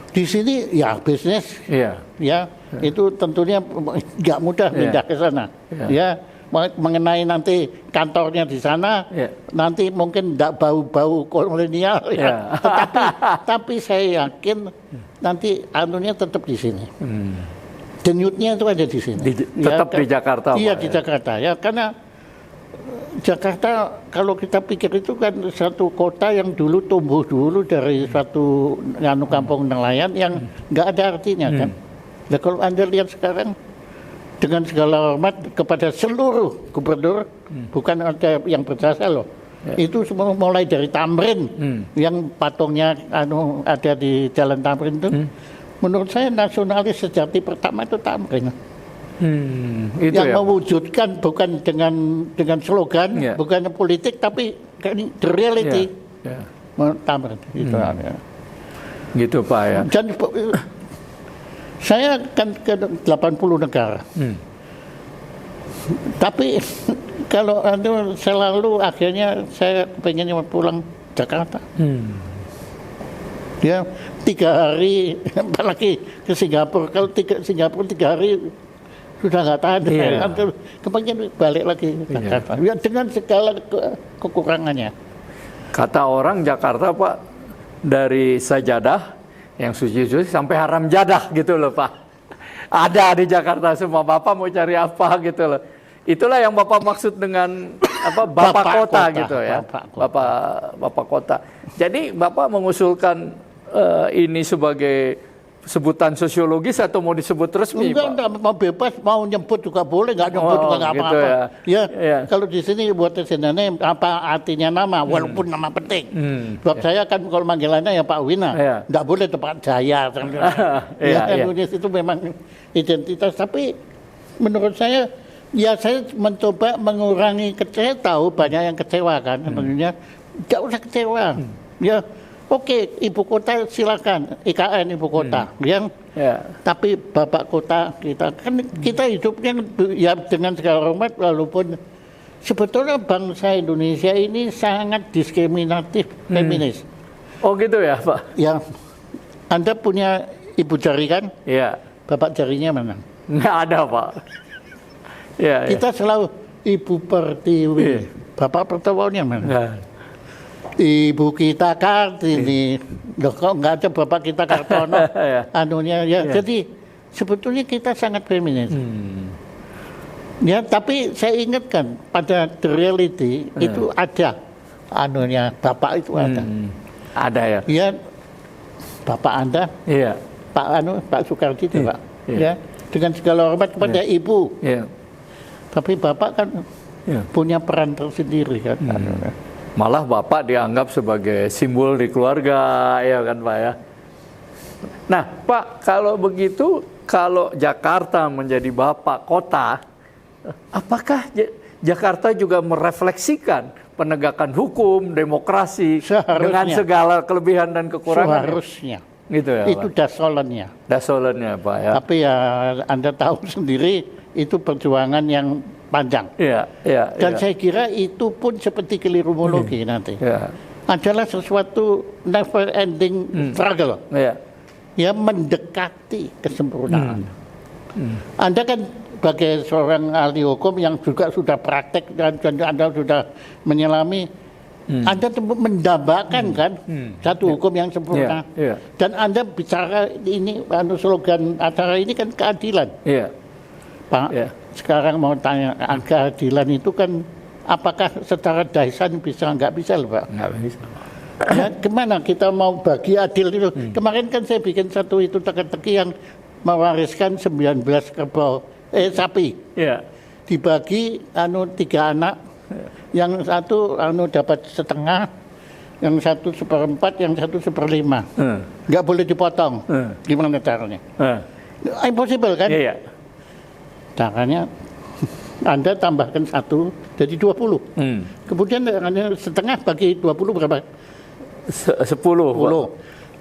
Di sini ya bisnis, ya itu tentunya nggak mudah pindah ke sana. Ya mengenai nanti kantornya di sana, nanti mungkin nggak bau-bau kolonial. Tapi saya yakin nanti anunya tetap di sini. Denyutnya itu ada di sini. Tetap di Jakarta. Iya di Jakarta ya, karena Jakarta kalau kita pikir itu kan satu kota yang dulu tumbuh dulu dari suatu kampung nelayan yang nggak ada artinya kan. Nah kalau Anda lihat sekarang dengan segala hormat kepada seluruh gubernur, bukan ada yang berjasa loh. Itu semua mulai dari Tamrin yang patungnya ada di Jalan Tamrin itu. Menurut saya nasionalis sejati pertama itu Tamrin. Itu yang mewujudkan bukan dengan slogan, bukan politik, tapi the reality. Tamrin itu. Gitu Pak ya. Dan saya kan ke 80 negara. Tapi kalau selalu akhirnya saya pengennya pulang Jakarta. Ya 3 hari, apalagi ke Singapura. Kalau Singapura 3 hari sudah nggak tahan, kepengen balik lagi ke Jakarta. Ya, dengan segala kekurangannya. Kata orang Jakarta Pak, dari sajadah yang suci-suci sampai haram jadah gitu loh Pak. Ada di Jakarta semua. Bapak mau cari apa gitu loh. Itulah yang Bapak maksud dengan apa Bapak kota gitu ya. Bapak kota. Jadi Bapak mengusulkan ini sebagai sebutan sosiologis atau mau disebut resmi, Pak? Enggak, mau bebas, mau nyebut juga boleh, nggak nyebut juga nggak gitu apa-apa. Ya. Kalau di sini buat sebenarnya apa artinya nama, walaupun nama penting. Sebab saya kan kalau manggilannya ya Pak Wina, nggak boleh Pak Jaya. Indonesia itu memang identitas, tapi menurut saya, ya saya mencoba mengurangi kecewa, tahu banyak yang kecewa kan, tentunya nggak usah kecewa. Ya. Oke, ibu kota silakan, IKN ibu kota, tapi bapak kota kita kan kita hidupnya ya dengan segala hormat, walaupun sebetulnya bangsa Indonesia ini sangat diskriminatif feminis. Oh gitu ya Pak? Ya, Anda punya ibu jari kan? Iya. Bapak jarinya mana? Nggak ada Pak. Ya, kita selalu ibu Pertiwi, bapak Pertiwinya mana? Ibu kita Kartini, loh kok nggak ada bapak kita Kartono, Jadi sebetulnya kita sangat feminis. Ya, tapi saya ingatkan pada the reality itu ada, bapak itu ada. Ada ya. Ya, bapak Anda, Pak Soekardi itu Pak. Ya, dengan segala hormat kepada ibu. Tapi bapak kan punya peran tersendiri kan. Malah Bapak dianggap sebagai simbol di keluarga, ya kan Pak ya. Nah Pak, kalau begitu, kalau Jakarta menjadi Bapak kota, apakah Jakarta juga merefleksikan penegakan hukum, demokrasi, dengan segala kelebihan dan kekurangan? Seharusnya. Gitu ya, itu dasolennya. Dasolennya Pak ya. Tapi ya Anda tahu sendiri, itu perjuangan yang panjang. Dan saya kira itu pun seperti kelirumologi nanti. Adalah sesuatu never ending struggle. Ya, mendekati kesempurnaan. Anda kan sebagai seorang ahli hukum yang juga sudah praktek dan Anda sudah menyelami, Anda mendambakan kan satu hukum yang sempurna. Dan Anda bicara ini, slogan acara ini kan keadilan. Pak, sekarang mau tanya, keadilan itu kan apakah secara daisan bisa? Nggak bisa loh Pak. Nggak bisa. Ya, gimana kita mau bagi adil itu? Kemarin kan saya bikin satu itu teka-teki yang mewariskan 19 kerbau, sapi. Dibagi 3 anak, yang satu dapat setengah, yang satu 1/4, yang satu 1/5. Nggak boleh dipotong. Gimana caranya? Impossible kan? Caranya Anda tambahkan 1 jadi 20. Kemudian setengah bagi 20 berapa? 10. 10.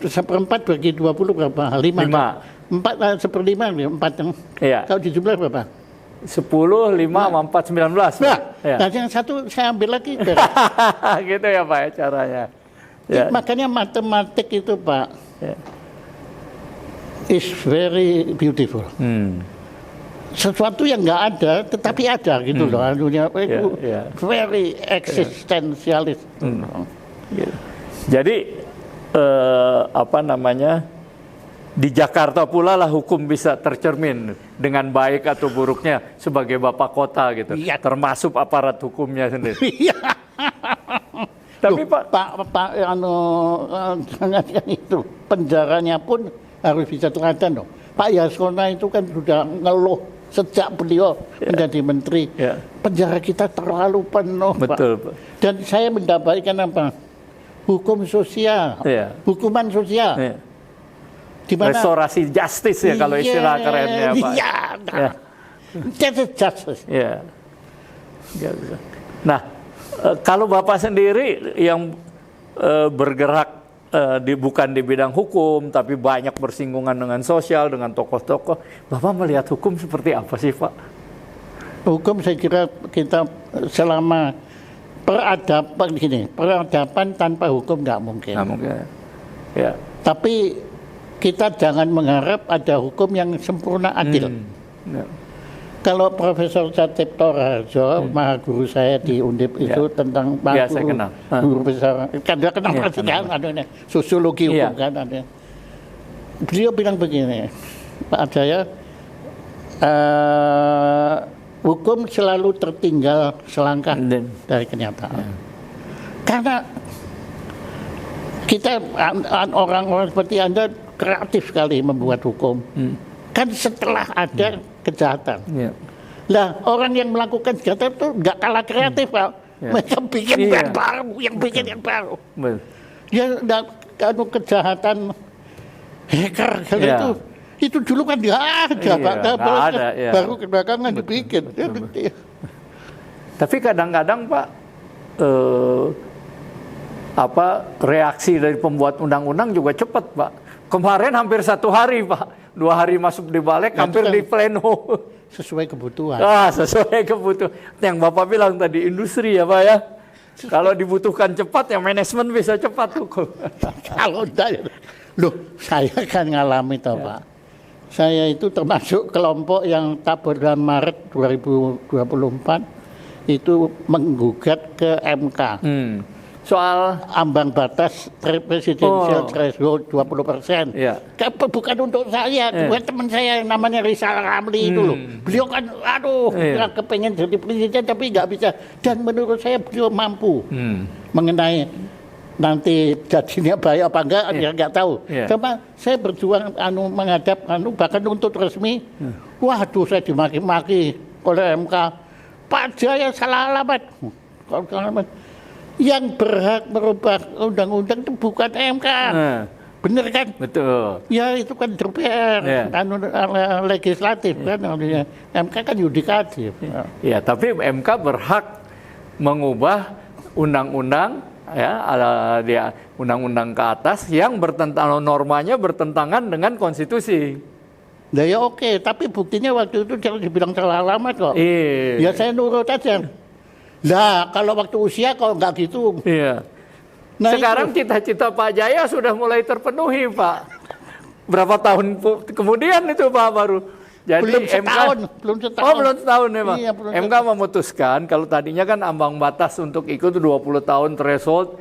1/4 bagi 20 berapa? 5. 4 1/5 4. Kalau dijumlah berapa? 10, 5, 4, 19. Nah, yang satu saya ambil lagi. Gitu ya Pak ya caranya. Makanya matematik itu Pak is very beautiful. Sesuatu yang nggak ada, tetapi ada gitu loh. Very eksistensialis. Jadi di Jakarta pula lah hukum bisa tercermin dengan baik atau buruknya sebagai Bapak kota gitu. Termasuk aparat hukumnya sendiri. Tapi Pak jangan itu, penjaranya pun harus bisa teladan dong. Pak Yasona itu kan sudah ngeluh sejak beliau menjadi menteri, penjara kita terlalu penuh, betul, Pak. Dan saya mendapatkan apa? Hukum sosial, hukuman sosial. Dimana? Restorasi justice ya kalau istilah kerennya Pak. That is justice. Nah, kalau Bapak sendiri yang bergerak bukan di bidang hukum, tapi banyak bersinggungan dengan sosial, dengan tokoh-tokoh. Bapak melihat hukum seperti apa sih, Pak? Hukum saya kira kita selama peradaban tanpa hukum nggak mungkin. Nggak mungkin. Ya. Tapi kita jangan mengharap ada hukum yang sempurna adil. Ya. Kalau Profesor Satipto Raharjo, maha guru saya di Undip itu tentang Ya, saya kenal. guru besar, kan dia kenal pasti kan, sosiologi hukum kan ada. Beliau bilang begini, Pak Ajaya, hukum selalu tertinggal selangkah dari kenyataan. Karena kita orang-orang seperti Anda kreatif sekali membuat hukum. Kan setelah ada kejahatan. Lah orang yang melakukan kejahatan itu nggak kalah kreatif, Pak. Mereka bikin yang baru, yang baru. Ya, kalau kejahatan hacker itu dulu kan nggak ada, Pak. Baru belakangan dibikin. Tapi kadang-kadang, Pak, reaksi dari pembuat undang-undang juga cepat, Pak. Kemarin hampir 1 hari, Pak. 2 hari masuk di balik, hampir di pleno. Sesuai kebutuhan. Sesuai kebutuhan. Yang Bapak bilang tadi, industri ya, Pak ya. Kalau dibutuhkan cepat, ya manajemen bisa cepat hukum. Kalau enggak, loh, saya kan ngalami toh, Pak. Saya itu termasuk kelompok yang bulan Maret 2024 itu menggugat ke MK. Soal ambang batas presidensial threshold 20%. Bukan untuk saya, bukan teman saya yang namanya Rizal Ramli itu loh. Beliau kan, kepengen jadi presiden tapi nggak bisa. Dan menurut saya beliau mampu mengenai nanti jadinya baik apa enggak, ya nggak tahu. Cuma saya berjuang menghadap bahkan untuk resmi. Waduh, saya dimaki-maki oleh MK. Pak Jaya salah alamat. Yang berhak merubah undang-undang itu bukan MK. Bener kan? Betul. Ya itu kan DPR, legislatif kan. MK kan yudikatif. Ya, tapi MK berhak mengubah undang-undang dia undang-undang ke atas yang normanya bertentangan dengan konstitusi. Nah ya oke, tapi buktinya waktu itu jangan dibilang salah alamat kok. Ya saya nurut aja. Nah, kalau waktu usia kalau nggak gitu. Nah, sekarang cita-cita Pak Jaya sudah mulai terpenuhi, Pak. Berapa tahun kemudian itu, Pak, baru. Jadi belum setahun. Belum setahun ya, Pak. MK memutuskan kalau tadinya kan ambang batas untuk ikut 20 tahun threshold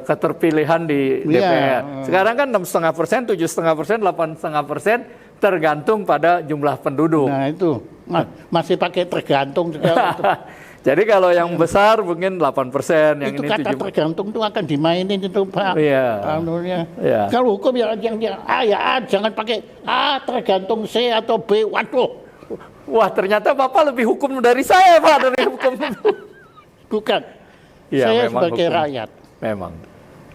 keterpilihan di DPR. Sekarang kan 6,5%, 7,5%, 8,5% tergantung pada jumlah penduduk. Nah itu masih pakai tergantung segala. Jadi kalau yang besar mungkin 8%, yang itu ini kata 7. Tergantung itu akan dimainin itu, Pak. Kalau hukum jangan pakai tergantung C atau B. Waduh. Wah, ternyata Bapak lebih hukum dari saya, Pak, dari hukum. Bukan. Saya sebagai hukum. Rakyat. Memang.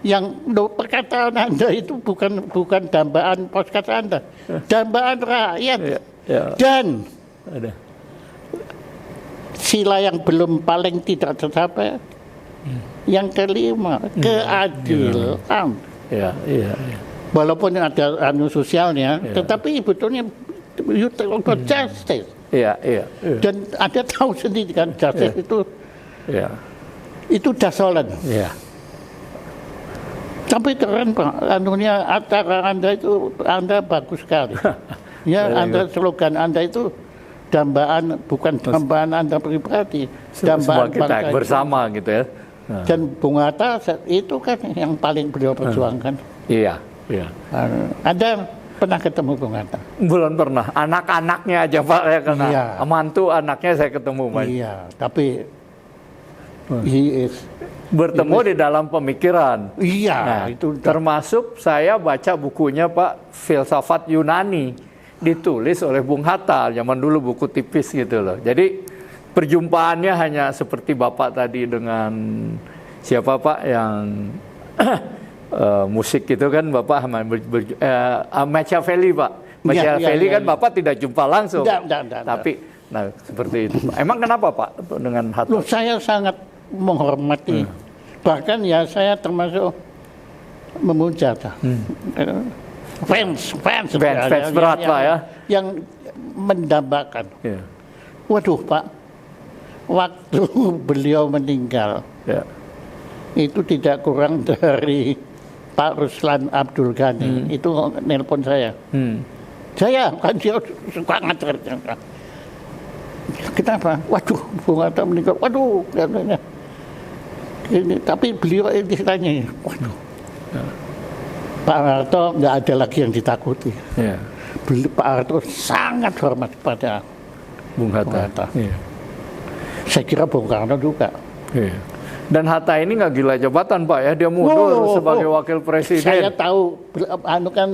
Yang perkataan Anda itu bukan dambaan podcast Anda. Dambaan rakyat. Dan sila yang belum paling tidak tercapai. Yang kelima, keadilan. Walaupun ada sosialnya, tetapi sebetulnya justice. Dan ada tahu sendiri kan justice itu dasolan. Tapi keren, Pak. Acara Anda itu bagus sekali. Slogan Anda itu dambaan, bukan dambaan Anda pribadi, dambaan kita bersama gitu ya. Dan Bung Hatta itu kan yang paling beliau perjuangkan. Anda pernah ketemu Bung Hatta? Belum pernah. Anak-anaknya aja, Pak, ya karena mantu anaknya saya ketemu. Tapi bertemu di dalam pemikiran. Itu termasuk saya baca bukunya Pak, Filsafat Yunani, ditulis oleh Bung Hatta, zaman dulu buku tipis gitu loh. Jadi perjumpaannya hanya seperti Bapak tadi dengan siapa, Pak, yang musik gitu kan, Bapak Machiavelli, Pak. Machiavelli kan Bapak tidak jumpa langsung. Tapi seperti itu. Emang kenapa, Pak, dengan Hatta? Saya sangat menghormati. Bahkan saya termasuk memuja. Fans berat, Pak, ya. Yang mendambakan. Waduh Pak, waktu beliau meninggal, Ya. itu tidak kurang dari Pak Ruslan Abdul Ghani, itu nelpon saya. Saya kan dia suka ngajar. Kenapa? Waduh, Bung Hatta meninggal. Waduh, katanya. Ini, tapi beliau istilahnya, waduh. Pak Harto nggak ada lagi yang ditakuti. Ya. Pak Harto sangat hormat pada Bung Hatta. Bung Hatta. Iya. Saya kira Bung Karno juga. Iya. Dan Hatta ini nggak gila jabatan Pak ya, dia mundur sebagai wakil presiden. Saya tahu, anu kan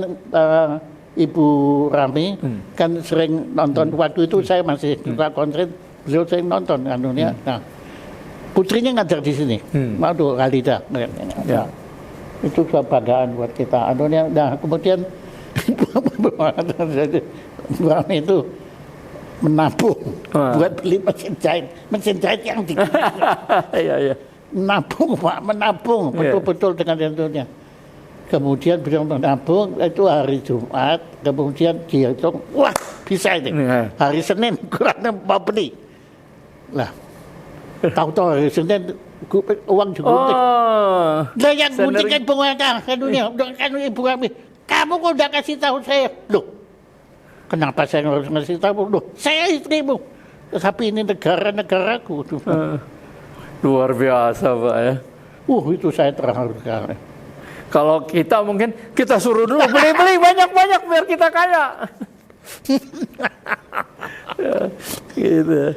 Ibu Rami kan sering nonton. Waktu itu saya masih juga konsen, beliau sering nonton anunya. Nah, putrinya ngajar di sini, Waduh, Khalida. Ya. Itu kebanggaan buat kita. Anunya, nah kemudian Bu Rami itu menabung buat beli mesin jahit yang di Iya, iya. menabung Pak, menabung betul-betul dengan tentunya. Kemudian beliau menabung itu hari Jumat, kemudian dihitung, wah bisa ini. Hari Senin kurangnya mau beli. Lah, tahu-tahu hari Senin uang digunting. Lah yang gunting kan Bung Hatta, kan Ibu Rami. Kamu kok udah kasih tahu saya? Loh, kenapa saya harus ngasih tahu? Loh, saya istrimu. Tapi ini negaraku. Luar biasa Pak ya. Itu saya terharu sekali. Kalau kita mungkin kita suruh dulu beli-beli banyak-banyak biar kita kaya. Ya, gitu.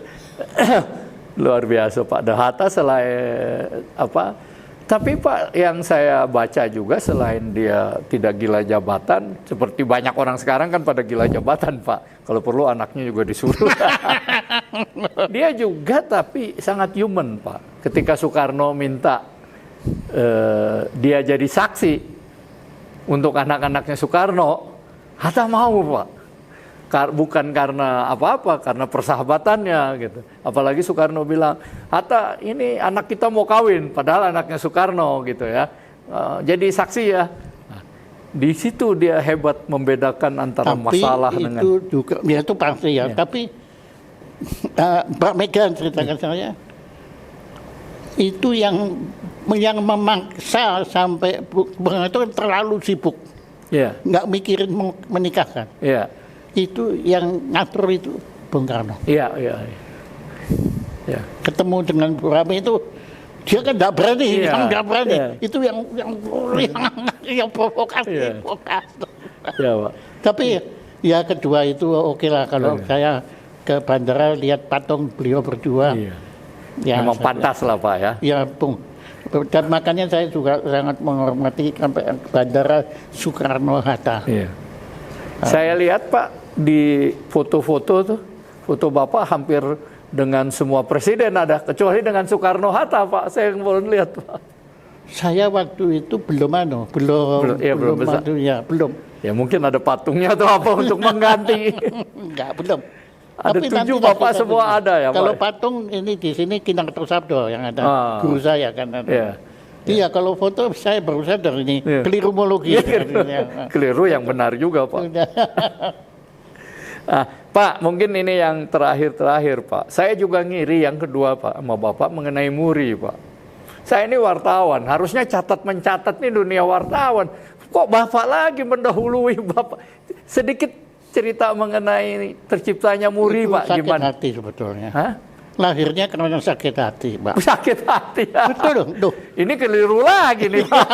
Luar biasa Pak Hatta selain apa? Tapi Pak, yang saya baca juga selain dia tidak gila jabatan, seperti banyak orang sekarang kan pada gila jabatan Pak. Kalau perlu anaknya juga disuruh. Dia juga tapi sangat human Pak. Ketika Soekarno minta dia jadi saksi untuk anak-anaknya Soekarno, Hatta mau Pak. Bukan karena apa-apa, karena persahabatannya gitu. Apalagi Soekarno bilang, Hatta ini anak kita mau kawin, padahal anaknya Soekarno gitu ya. Jadi saksi ya. Nah, di situ dia hebat membedakan antara masalah dengan. Tapi itu juga, ya itu pasti ya. Tapi Mbak Mega ceritakan saya, itu yang memaksa sampai Bung Hatta terlalu sibuk, nggak mikirin menikahkan. Itu yang ngatur itu Bung Karno. Iya. Ketemu dengan Bu Rami itu dia kan nggak berani, nggak berani. Itu yang provokasi. Ya, Pak. Tapi ya kedua itu oke lah kalau saya ke bandara lihat patung beliau berdua. Ya, memang pantas lah Pak ya. Ya Bung. Dan makanya saya juga sangat menghormati sampai bandara Soekarno Hatta. Saya lihat Pak di foto-foto tuh, foto Bapak hampir dengan semua presiden ada, kecuali dengan Soekarno Hatta Pak. Saya belum lihat Pak. Saya waktu itu belum. Ya mungkin ada patungnya atau apa untuk mengganti. Enggak, belum. Ada tapi 7 Bapak semua ada ya Pak. Kalau patung ini di sini Kinang Sabdo yang ada guru saya kan ada. Iya, kalau foto saya baru sadar ini kelirumologi. Keliru yang benar juga Pak. Pak, mungkin ini yang terakhir Pak. Saya juga ngiri yang kedua Pak sama Bapak mengenai Muri Pak. Saya ini wartawan, harusnya mencatat nih dunia wartawan. Kok Bapak lagi mendahului Bapak? Sedikit cerita mengenai terciptanya Muri Pak, sakit gimana? Hati sebetulnya. Lahirnya karena sakit hati, Pak. Sakit hati ya. Betul dong. Ini keliru lagi nih Pak.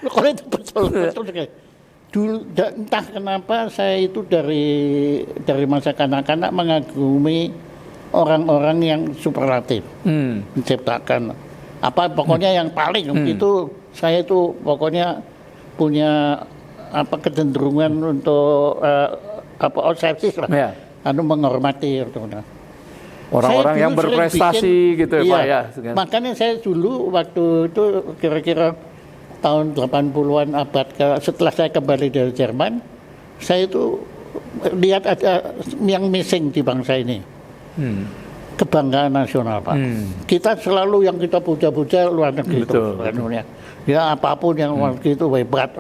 Kalau itu betul sekali. Dulu entah kenapa saya itu dari masa kanak-kanak mengagumi orang-orang yang superlatif, menciptakan pokoknya yang paling itu saya itu pokoknya punya kecenderungan untuk obsesif lah, menghormati orang-orang yang berprestasi gitu ya Pak ya. Makanya saya dulu waktu itu kira-kira tahun 80-an setelah saya kembali dari Jerman, saya itu lihat ada yang missing di bangsa ini. Kebanggaan nasional Pak. Kita selalu yang kita puja-puja luar negeri itu. Ya apapun yang luar negeri itu hebat.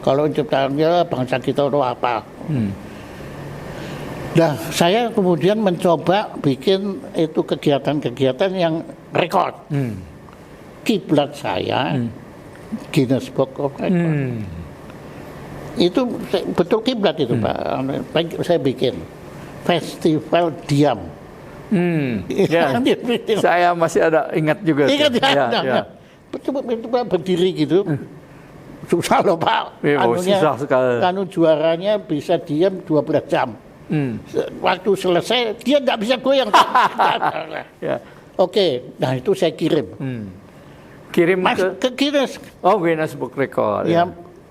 Kalau ciptaannya bangsa kita itu apa. Nah, saya kemudian mencoba bikin itu kegiatan-kegiatan yang rekod. Kiblat saya Guinness Book of Record. Itu betul kiblat itu Pak. Saya bikin festival diam. Ya. Saya masih ada ingat juga. Ingat ya. ya. Betul Pak berdiri gitu. Susah loh Pak. Susah sekali. Juaranya bisa diam 12 jam. Waktu selesai dia nggak bisa goyang. Ya. Oke, nah itu saya kirim. Kirim ke Guinness. Oh, Guinness Book Record. Ya,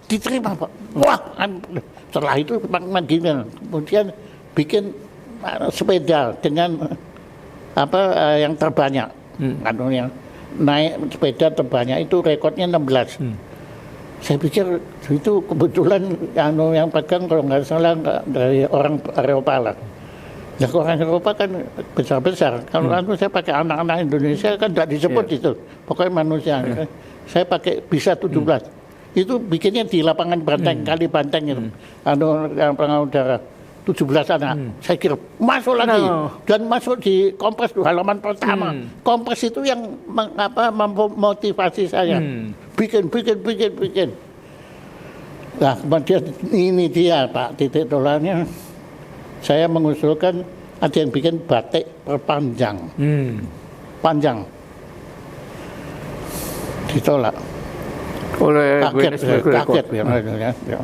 diterima Pak. Wah, setelah itu Pak Guinness kemudian bikin sepeda dengan yang terbanyak. Yang naik sepeda terbanyak itu rekornya 16. Saya pikir itu kebetulan yang pegang kalau nggak salah dari orang Eropa lah. Nah, orang Eropa kan besar-besar. Kalau saya pakai anak-anak Indonesia kan tidak disebut itu. Pokoknya manusia. Saya pakai bisa 17. Itu bikinnya di lapangan Banteng, Kali Banteng itu. Lapangan udara. 17 anak. Saya kira masuk lagi. Dan masuk di Kompres halaman pertama. Kompres itu yang memotivasi saya. Bikin. Nah, kemudian ini dia Pak titik tolaknya. Saya mengusulkan ada yang bikin batik perpanjang. Panjang. Ditolak. Oleh kaget ya.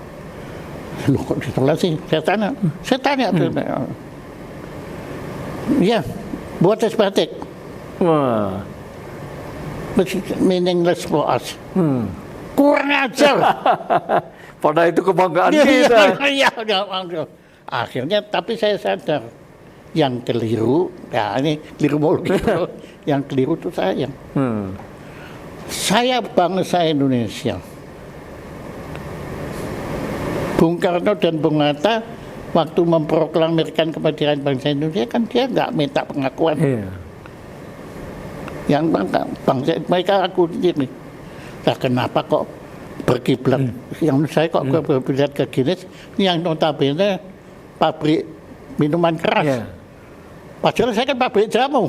Loh kok ditolak sih? Saya tanya. Iya, buat tes batik. Wah. Meaningless for us. Kurang ajar. Padahal itu kebanggaan kita. Iya. Akhirnya, tapi saya sadar yang keliru, ya ini keliru mulu gitu. Yang keliru itu saya. Saya bangsa Indonesia. Bung Karno dan Bung Hatta waktu memproklamirkan kemerdekaan bangsa Indonesia kan dia nggak minta pengakuan. Yang bangsa mereka aku sendiri. Nah, kenapa kok berkiblat? Yang saya kok berkiblat ke Guinness yang notabene pabrik minuman keras. Padahal saya kan pabrik jamu.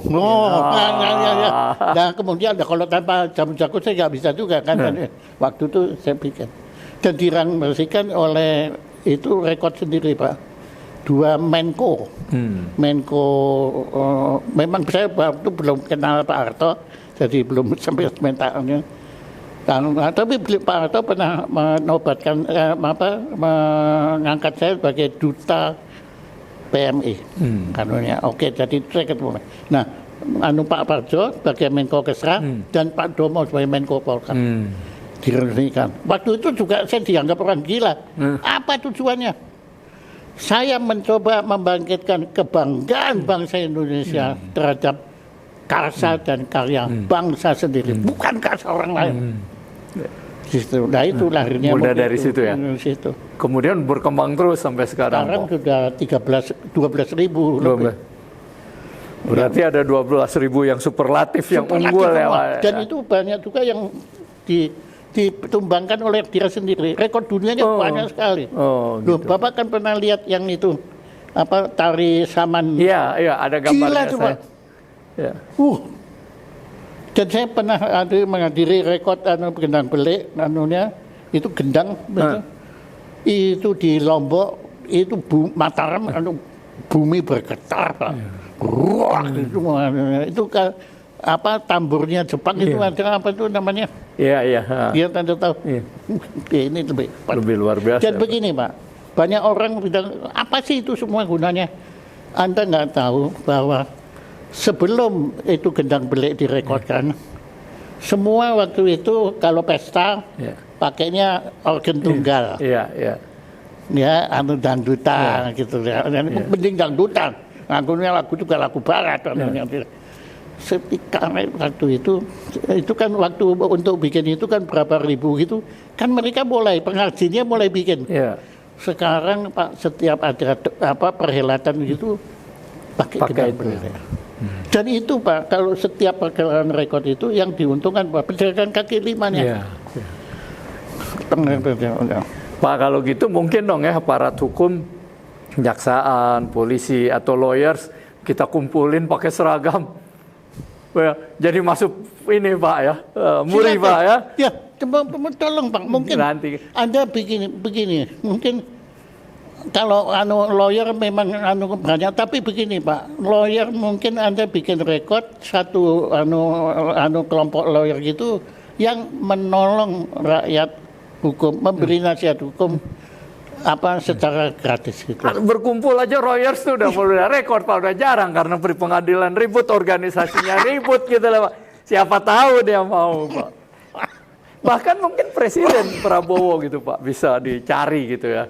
Nah, kemudian kalau tanpa jamu jago saya nggak bisa juga kan. Waktu itu saya bikin. Dan dirangsikan oleh itu rekor sendiri Pak. 2 Menko. Menko memang saya waktu belum kenal Pak Harto, jadi belum sampai sementaranya. Tapi Pak Harto pernah menobatkan mengangkat saya sebagai duta PMI. Kanunya. Oke, jadi saya ketemu. Nah, Pak Parjo sebagai Menko Kesra dan Pak Domo sebagai Menko Polkam. Diresmikan. Waktu itu juga saya dianggap orang gila. Apa tujuannya? Saya mencoba membangkitkan kebanggaan bangsa Indonesia terhadap karsa dan karya bangsa sendiri, bukan karsa orang lain. Nah itu lahirnya. Mulai dari situ ya. Situ. Kemudian berkembang terus sampai sekarang. Sekarang sudah 12.000 lebih. Berarti ada 12.000 yang superlatif yang unggul ya. Dan itu banyak juga yang ditumbangkan oleh dia sendiri. Rekor dunianya banyak sekali. Loh, gitu. Bapak kan pernah lihat yang itu tari saman. Iya, ada gambarnya. Gila tuh Pak. Ya. Dan saya pernah menghadiri rekor gendang belik itu gendang itu di Lombok itu Mataram bumi bergetar Pak. Itu tamburnya Jepang itu ada apa itu namanya? Iya. Dia tanda tahu. Ini lebih luar biasa. Dan begini Pak, banyak orang bilang apa sih itu semua gunanya? Anda nggak tahu bahwa sebelum itu gendang belik direkodkan, semua waktu itu kalau pesta pakainya organ tunggal. Iya. Ya, dangdutan gitu ya. Mending dangdutan. Lagunya lagu juga lagu barat. Karena waktu itu kan waktu untuk bikin itu kan berapa ribu gitu kan mereka mulai pengrajinnya mulai bikin. Sekarang Pak setiap ada perhelatan gitu pakai itu. Dan itu Pak kalau setiap pergerakan rekor itu yang diuntungkan Pak pedagang kaki limanya. Pak kalau gitu mungkin dong ya aparat hukum kejaksaan, polisi atau lawyers kita kumpulin pakai seragam. Ya, jadi masuk ini Pak ya, muri Silakan. Pak ya. Ya, tolong Pak, mungkin Nanti. Anda begini, mungkin kalau lawyer memang banyak, tapi begini Pak, lawyer mungkin Anda bikin rekod satu kelompok lawyer gitu yang menolong rakyat hukum, memberi nasihat hukum secara gratis gitu. Berkumpul aja lawyers tuh udah rekor Pak, udah jarang karena di pengadilan ribut, organisasinya ribut gitu lah Pak. Siapa tahu dia mau Pak. Bahkan mungkin Presiden Prabowo gitu Pak bisa dicari gitu ya.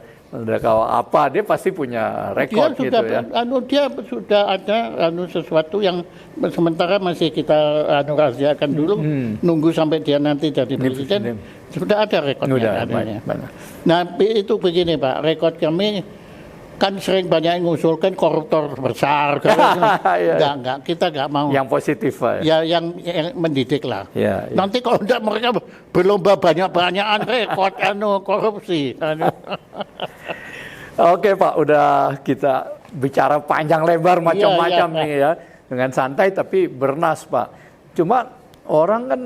Kalau apa dia pasti punya rekor gitu ya. Dia sudah ada sesuatu yang sementara masih kita rahasiakan dulu, nunggu sampai dia nanti jadi presiden. Sudah ada rekodnya. Nah itu begini Pak, rekod kami kan sering banyak yang mengusulkan koruptor besar. Enggak, kita enggak mau. Yang positif Pak. Ya yang mendidik lah. Ya. Nanti kalau enggak mereka berlomba banyak-banyakan rekod korupsi. Oke Pak, udah kita bicara panjang lebar macam-macam nih ya. Dengan santai tapi bernas Pak. Cuma orang kan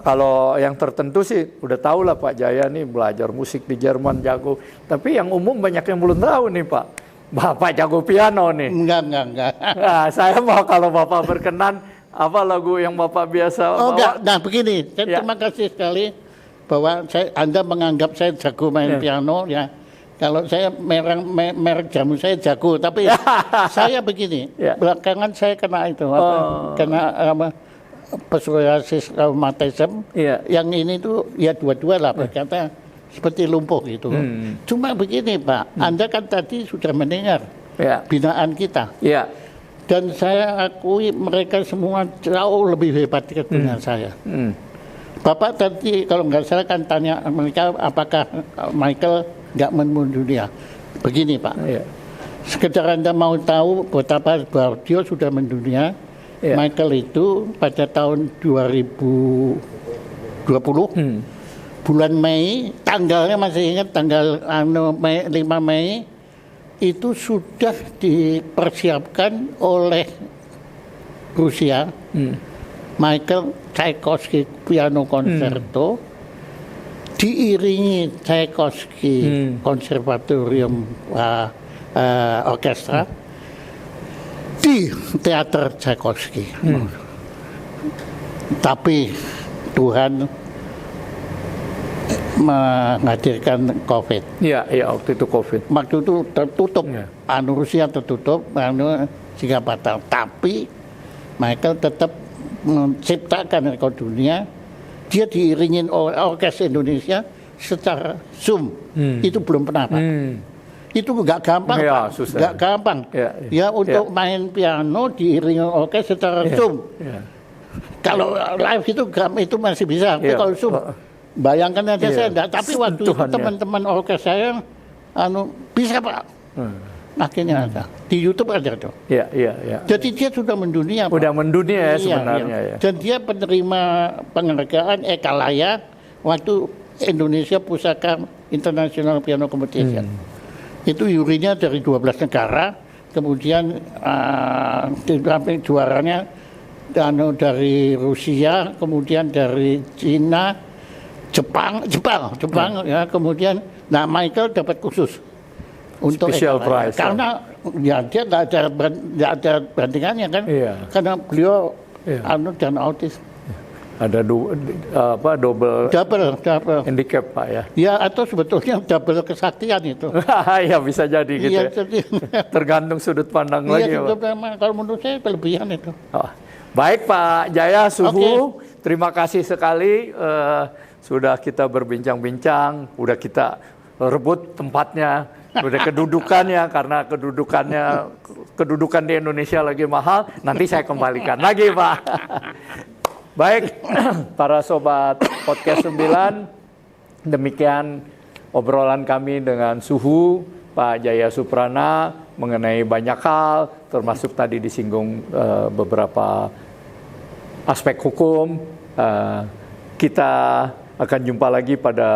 kalau yang tertentu sih udah tahu lah Pak Jaya nih belajar musik di Jerman jago. Tapi yang umum banyak yang belum tahu nih Pak. Bapak jago piano nih. Enggak. Nah, saya mau kalau Bapak berkenan, apa lagu yang Bapak biasa bawa? Enggak. Nah begini, terima kasih sekali bahwa Anda menganggap saya jago main piano ya. Kalau saya merek jamu saya jago, tapi saya begini, belakangan saya kena itu, psoriasis rheumatism, yang ini tuh ya dua-dua lah berkata seperti lumpuh gitu. Cuma begini Pak, Anda kan tadi sudah mendengar binaan kita, dan saya akui mereka semua jauh lebih hebat dengan saya. Bapak tadi kalau nggak salah kan tanya mereka apakah Michael nggak mendunia. Begini Pak, sekedar Anda mau tahu betapa dia sudah mendunia. Michael itu pada tahun 2020 bulan Mei, tanggalnya masih ingat tanggal 5 Mei itu sudah dipersiapkan oleh Rusia. Michael Tchaikovsky piano concerto diiringi Tchaikovsky Konservatorium Orkestra di teater Tchaikovsky. Tapi Tuhan menghadirkan COVID. Iya, waktu itu COVID. Waktu itu tertutup, Rusia tertutup, sehingga batal. Tapi Michael tetap menciptakan rekor dunia. Dia diiringin oleh Orkes Indonesia secara Zoom. Itu belum pernah Pak. Itu nggak gampang, nggak gampang. Untuk main piano diiringi orkes secara Zoom. Kalau live itu masih bisa, tapi kalau Zoom, bayangkan aja saya enggak. Tapi waktu itu teman-teman orkes saya, bisa Pak. Akhirnya ada di YouTube ada tuh. Jadi dia sudah mendunia. Udah mendunia ya sebenarnya. Dan dia penerima penghargaan Ekalaya waktu Indonesia Pusaka International Piano Competition. Itu jurinya dari 12 negara, kemudian juaranya dari Rusia, kemudian dari Cina, Jepang ya, kemudian Michael dapat khusus untuk special prize karena ya dia nggak ada bandingannya kan, karena beliau dan autis. Ada double handicap Pak ya. Ya atau sebetulnya double kesaktian itu. Ya bisa jadi gitu ya. Tergantung sudut pandang lagi Pak. Kalau menurut saya kelebihan itu. Baik Pak Jaya Suhu, terima kasih sekali sudah kita berbincang-bincang, udah kita rebut tempatnya, udah kedudukannya karena kedudukan di Indonesia lagi mahal, nanti saya kembalikan lagi Pak. Baik, para sobat Podcast 9, demikian obrolan kami dengan Suhu, Pak Jaya Suprana, mengenai banyak hal, termasuk tadi disinggung beberapa aspek hukum. Kita akan jumpa lagi pada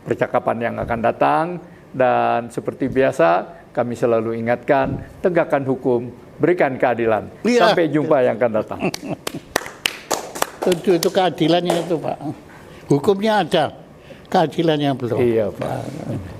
percakapan yang akan datang, dan seperti biasa, kami selalu ingatkan, tegakkan hukum, berikan keadilan. Iya. Sampai jumpa yang akan datang. Itu keadilannya itu Pak. Hukumnya ada, keadilannya belum. Iya Pak.